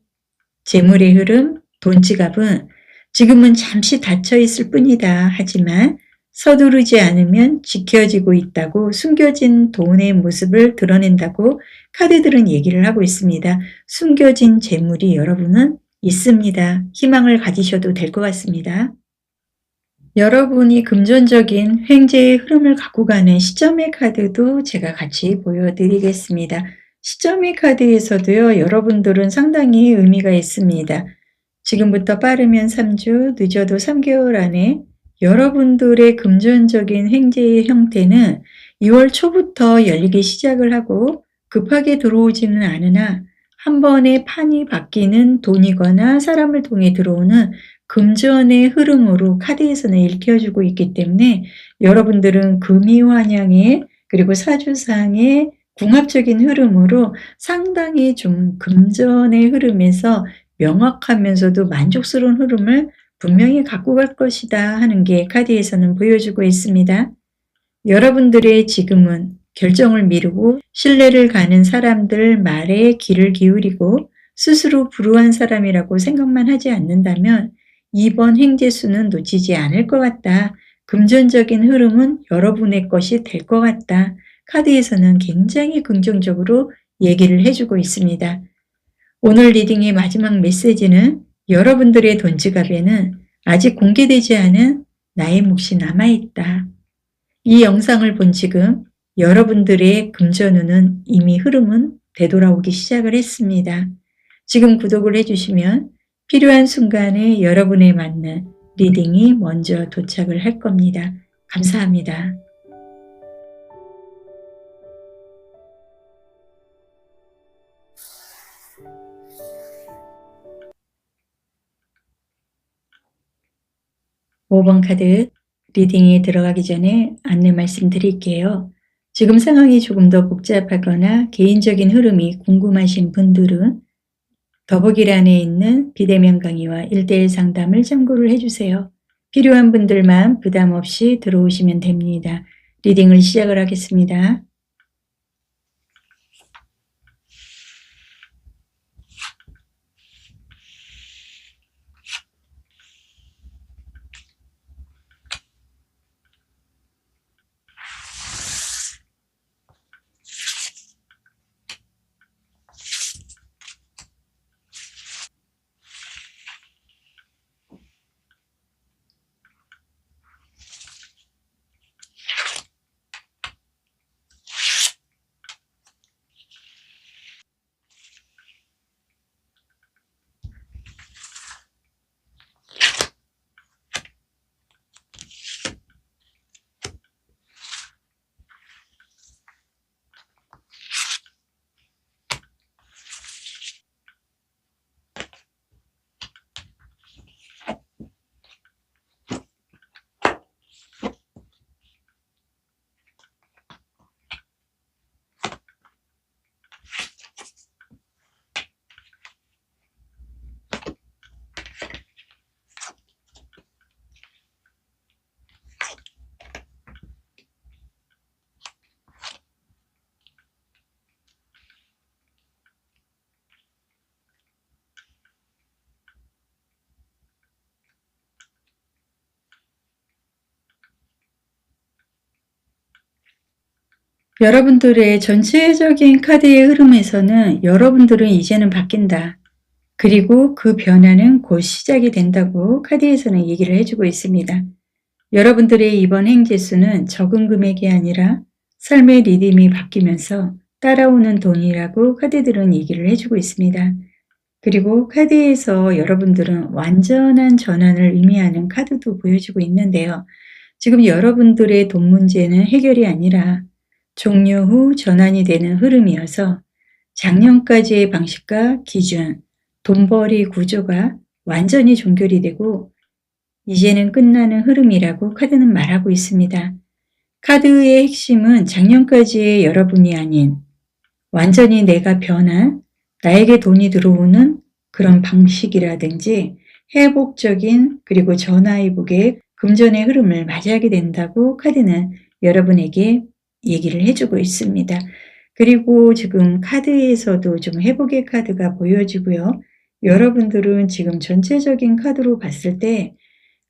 재물의 흐름, 돈 지갑은 지금은 잠시 닫혀 있을 뿐이다. 하지만 서두르지 않으면 지켜지고 있다고 숨겨진 돈의 모습을 드러낸다고 카드들은 얘기를 하고 있습니다. 숨겨진 재물이 여러분은 있습니다. 희망을 가지셔도 될 것 같습니다. 여러분이 금전적인 횡재의 흐름을 갖고 가는 시점의 카드도 제가 같이 보여드리겠습니다. 시점의 카드에서도요, 여러분들은 상당히 의미가 있습니다. 지금부터 빠르면 3주, 늦어도 3개월 안에 여러분들의 금전적인 횡재의 형태는 2월 초부터 열리기 시작을 하고 급하게 들어오지는 않으나 한 번에 판이 바뀌는 돈이거나 사람을 통해 들어오는 금전의 흐름으로 카드에서는 읽혀주고 있기 때문에 여러분들은 금이환영의 그리고 사주상의 궁합적인 흐름으로 상당히 좀 금전의 흐름에서 명확하면서도 만족스러운 흐름을 분명히 갖고 갈 것이다 하는 게 카드에서는 보여주고 있습니다. 여러분들의 지금은 결정을 미루고 신뢰를 가는 사람들 말에 귀를 기울이고 스스로 불우한 사람이라고 생각만 하지 않는다면 이번 행재수는 놓치지 않을 것 같다. 금전적인 흐름은 여러분의 것이 될 것 같다. 카드에서는 굉장히 긍정적으로 얘기를 해주고 있습니다. 오늘 리딩의 마지막 메시지는 여러분들의 돈 지갑에는 아직 공개되지 않은 나의 몫이 남아있다. 이 영상을 본 지금 여러분들의 금전운은 이미 흐름은 되돌아오기 시작을 했습니다. 지금 구독을 해주시면 필요한 순간에 여러분에 맞는 리딩이 먼저 도착을 할 겁니다. 감사합니다. 5번 카드 리딩에 들어가기 전에 안내 말씀드릴게요. 지금 상황이 조금 더 복잡하거나 개인적인 흐름이 궁금하신 분들은 더보기란에 있는 비대면 강의와 1:1 상담을 참고를 해주세요. 필요한 분들만 부담 없이 들어오시면 됩니다. 리딩을 시작을 하겠습니다. 여러분들의 전체적인 카드의 흐름에서는 여러분들은 이제는 바뀐다. 그리고 그 변화는 곧 시작이 된다고 카드에서는 얘기를 해주고 있습니다. 여러분들의 이번 행재수는 적은 금액이 아니라 삶의 리듬이 바뀌면서 따라오는 돈이라고 카드들은 얘기를 해주고 있습니다. 그리고 카드에서 여러분들은 완전한 전환을 의미하는 카드도 보여주고 있는데요. 지금 여러분들의 돈 문제는 해결이 아니라 종료 후 전환이 되는 흐름이어서 작년까지의 방식과 기준, 돈벌이 구조가 완전히 종결이 되고 이제는 끝나는 흐름이라고 카드는 말하고 있습니다. 카드의 핵심은 작년까지의 여러분이 아닌 완전히 내가 변한 나에게 돈이 들어오는 그런 방식이라든지 회복적인 그리고 전화위복의 금전의 흐름을 맞이하게 된다고 카드는 여러분에게 얘기를 해주고 있습니다. 그리고 지금 카드에서도 좀 회복의 카드가 보여지고요. 여러분들은 지금 전체적인 카드로 봤을 때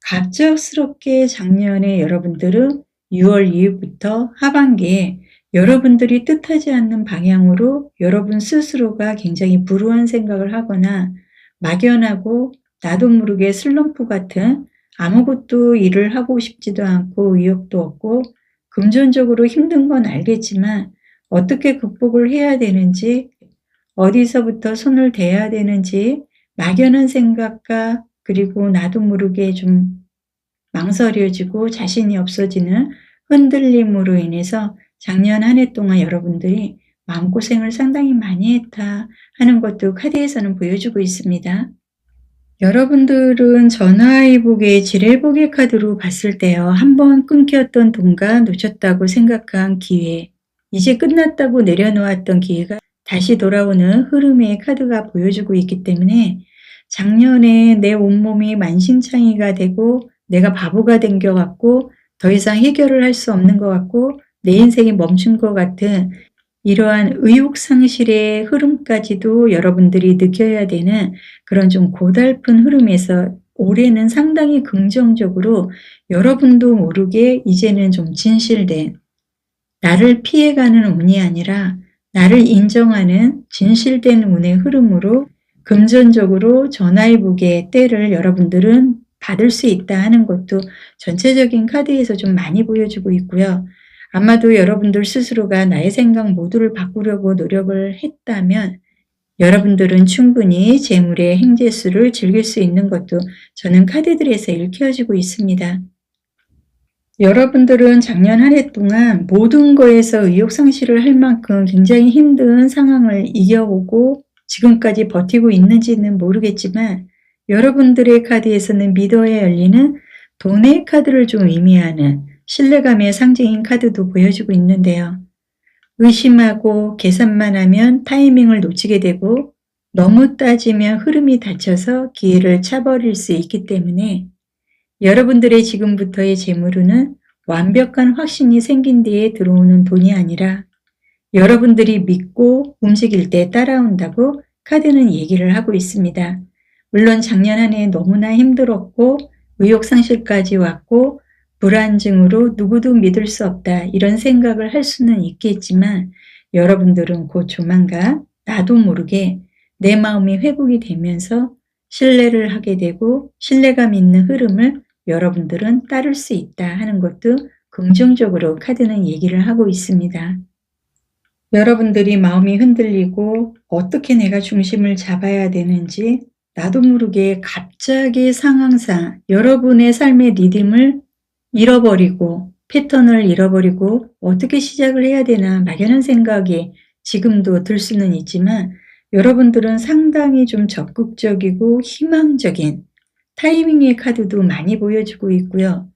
갑작스럽게 작년에 여러분들은 6월 이후부터 하반기에 여러분들이 뜻하지 않는 방향으로 여러분 스스로가 굉장히 불우한 생각을 하거나 막연하고 나도 모르게 슬럼프 같은 아무것도 일을 하고 싶지도 않고 의욕도 없고 금전적으로 힘든 건 알겠지만 어떻게 극복을 해야 되는지 어디서부터 손을 대야 되는지 막연한 생각과 그리고 나도 모르게 좀 망설여지고 자신이 없어지는 흔들림으로 인해서 작년 한 해 동안 여러분들이 마음고생을 상당히 많이 했다 하는 것도 카드에서는 보여주고 있습니다. 여러분들은 전화위복의 지뢰복의 카드로 봤을 때요. 한번 끊겼던 돈과 놓쳤다고 생각한 기회, 이제 끝났다고 내려놓았던 기회가 다시 돌아오는 흐름의 카드가 보여주고 있기 때문에 작년에 내 온몸이 만신창이가 되고 내가 바보가 된 것 같고 더 이상 해결을 할 수 없는 것 같고 내 인생이 멈춘 것 같은 이러한 의욕상실의 흐름까지도 여러분들이 느껴야 되는 그런 좀 고달픈 흐름에서 올해는 상당히 긍정적으로 여러분도 모르게 이제는 좀 진실된 나를 피해가는 운이 아니라 나를 인정하는 진실된 운의 흐름으로 금전적으로 전화위복의 때를 여러분들은 받을 수 있다 하는 것도 전체적인 카드에서 좀 많이 보여주고 있고요. 아마도 여러분들 스스로가 나의 생각 모두를 바꾸려고 노력을 했다면 여러분들은 충분히 재물의 행재수를 즐길 수 있는 것도 저는 카드들에서 읽혀지고 있습니다. 여러분들은 작년 한 해 동안 모든 거에서 의욕상실을 할 만큼 굉장히 힘든 상황을 이겨오고 지금까지 버티고 있는지는 모르겠지만 여러분들의 카드에서는 미더에 열리는 돈의 카드를 좀 의미하는 신뢰감의 상징인 카드도 보여주고 있는데요. 의심하고 계산만 하면 타이밍을 놓치게 되고 너무 따지면 흐름이 닫혀서 기회를 차버릴 수 있기 때문에 여러분들의 지금부터의 재물운은 완벽한 확신이 생긴 뒤에 들어오는 돈이 아니라 여러분들이 믿고 움직일 때 따라온다고 카드는 얘기를 하고 있습니다. 물론 작년 한 해 너무나 힘들었고 의욕상실까지 왔고 불안증으로 누구도 믿을 수 없다 이런 생각을 할 수는 있겠지만 여러분들은 곧 조만간 나도 모르게 내 마음이 회복이 되면서 신뢰를 하게 되고 신뢰감 있는 흐름을 여러분들은 따를 수 있다 하는 것도 긍정적으로 카드는 얘기를 하고 있습니다. 여러분들이 마음이 흔들리고 어떻게 내가 중심을 잡아야 되는지 나도 모르게 갑자기 상황상 여러분의 삶의 리듬을 잃어버리고 패턴을 잃어버리고 어떻게 시작을 해야 되나 막연한 생각이 지금도 들 수는 있지만 여러분들은 상당히 좀 적극적이고 희망적인 타이밍의 카드도 많이 보여주고 있고요.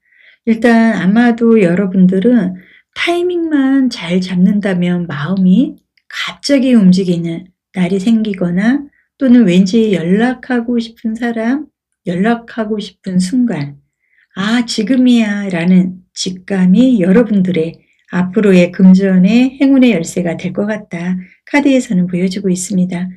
일단 아마도 여러분들은 타이밍만 잘 잡는다면 마음이 갑자기 움직이는 날이 생기거나 또는 왠지 연락하고 싶은 사람, 연락하고 싶은 순간, 아, 지금이야 라는 직감이 여러분들의 앞으로의 금전의 행운의 열쇠가 될 것 같다. 카드에서는 보여주고 있습니다.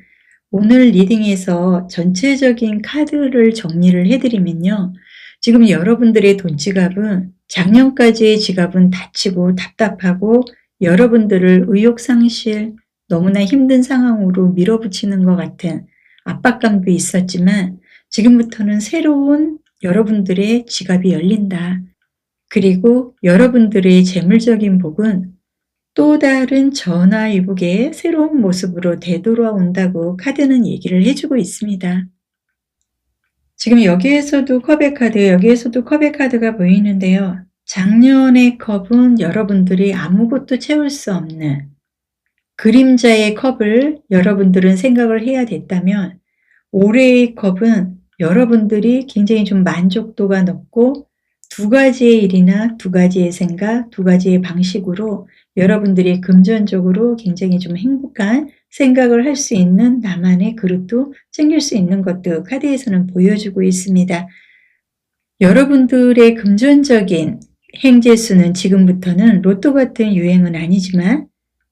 오늘 리딩에서 전체적인 카드를 정리를 해드리면요. 지금 여러분들의 돈 지갑은 작년까지의 지갑은 다치고 답답하고 여러분들을 의욕상실, 너무나 힘든 상황으로 밀어붙이는 것 같은 압박감도 있었지만 지금부터는 새로운 여러분들의 지갑이 열린다. 그리고 여러분들의 재물적인 복은 또 다른 전화위복의 새로운 모습으로 되돌아온다고 카드는 얘기를 해주고 있습니다. 지금 여기에서도 컵의 카드, 여기에서도 컵의 카드가 보이는데요. 작년의 컵은 여러분들이 아무것도 채울 수 없는 그림자의 컵을 여러분들은 생각을 해야 됐다면 올해의 컵은 여러분들이 굉장히 좀 만족도가 높고 두 가지의 일이나 두 가지의 생각, 두 가지의 방식으로 여러분들이 금전적으로 굉장히 좀 행복한 생각을 할 수 있는 나만의 그릇도 챙길 수 있는 것도 카드에서는 보여주고 있습니다. 여러분들의 금전적인 행재수는 지금부터는 로또 같은 유행은 아니지만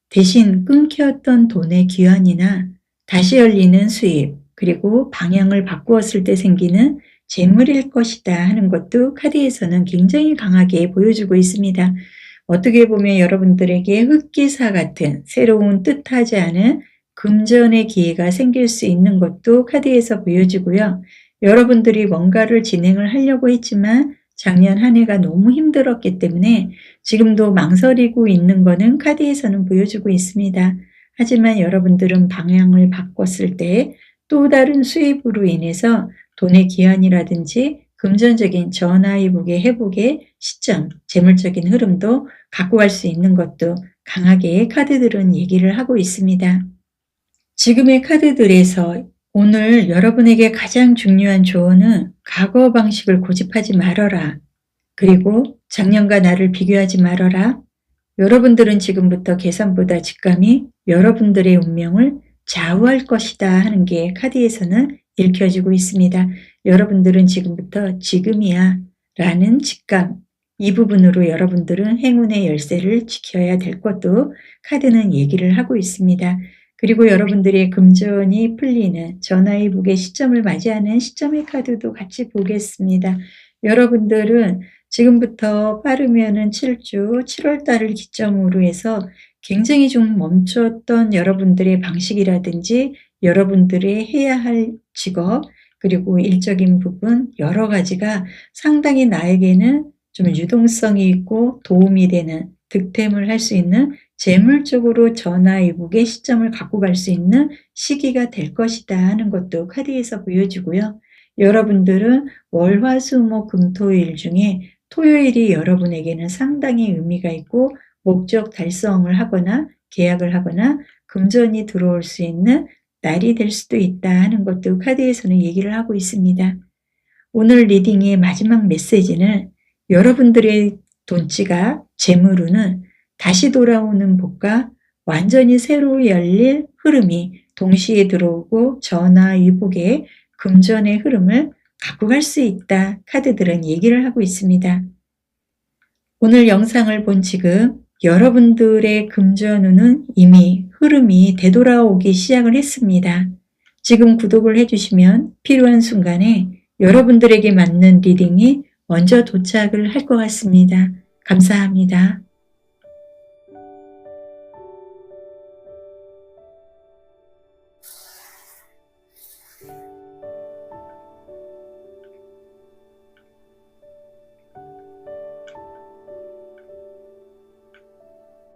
대신 끊겼던 돈의 귀환이나 다시 열리는 수입, 그리고 방향을 바꾸었을 때 생기는 재물일 것이다 하는 것도 카드에서는 굉장히 강하게 보여주고 있습니다. 어떻게 보면 여러분들에게 흑기사 같은 새로운 뜻하지 않은 금전의 기회가 생길 수 있는 것도 카드에서 보여주고요. 여러분들이 뭔가를 진행을 하려고 했지만 작년 한 해가 너무 힘들었기 때문에 지금도 망설이고 있는 거는 카드에서는 보여주고 있습니다. 하지만 여러분들은 방향을 바꿨을 때 또 다른 수입으로 인해서 돈의 기한이라든지 금전적인 전화위복의 회복의 시점, 재물적인 흐름도 갖고 갈 수 있는 것도 강하게 카드들은 얘기를 하고 있습니다. 지금의 카드들에서 오늘 여러분에게 가장 중요한 조언은 과거 방식을 고집하지 말아라. 그리고 작년과 나를 비교하지 말아라. 여러분들은 지금부터 계산보다 직감이 여러분들의 운명을 좌우할 것이다 하는 게 카드에서는 읽혀지고 있습니다. 여러분들은 지금부터 지금이야 라는 직감, 이 부분으로 여러분들은 행운의 열쇠를 지켜야 될 것도 카드는 얘기를 하고 있습니다. 그리고 여러분들의 금전이 풀리는 전화위복의 시점을 맞이하는 시점의 카드도 같이 보겠습니다. 여러분들은 지금부터 빠르면은 7주, 7월 달을 기점으로 해서 굉장히 좀 멈췄던 여러분들의 방식이라든지 여러분들의 해야 할 직업, 그리고 일적인 부분 여러 가지가 상당히 나에게는 좀 유동성이 있고 도움이 되는 득템을 할 수 있는 재물적으로 전화위복의 시점을 갖고 갈 수 있는 시기가 될 것이다 하는 것도 카드에서 보여주고요. 여러분들은 월, 화, 수, 목, 금, 토일 중에 토요일이 여러분에게는 상당히 의미가 있고 목적 달성을 하거나 계약을 하거나 금전이 들어올 수 있는 날이 될 수도 있다 하는 것도 카드에서는 얘기를 하고 있습니다. 오늘 리딩의 마지막 메시지는 여러분들의 돈지갑, 재물운은 다시 돌아오는 복과 완전히 새로 열릴 흐름이 동시에 들어오고 전화 위복의 금전의 흐름을 갖고 갈 수 있다. 카드들은 얘기를 하고 있습니다. 오늘 영상을 본 지금 여러분들의 금전운은 이미 흐름이 되돌아오기 시작을 했습니다. 지금 구독을 해주시면 필요한 순간에 여러분들에게 맞는 리딩이 먼저 도착을 할 것 같습니다. 감사합니다.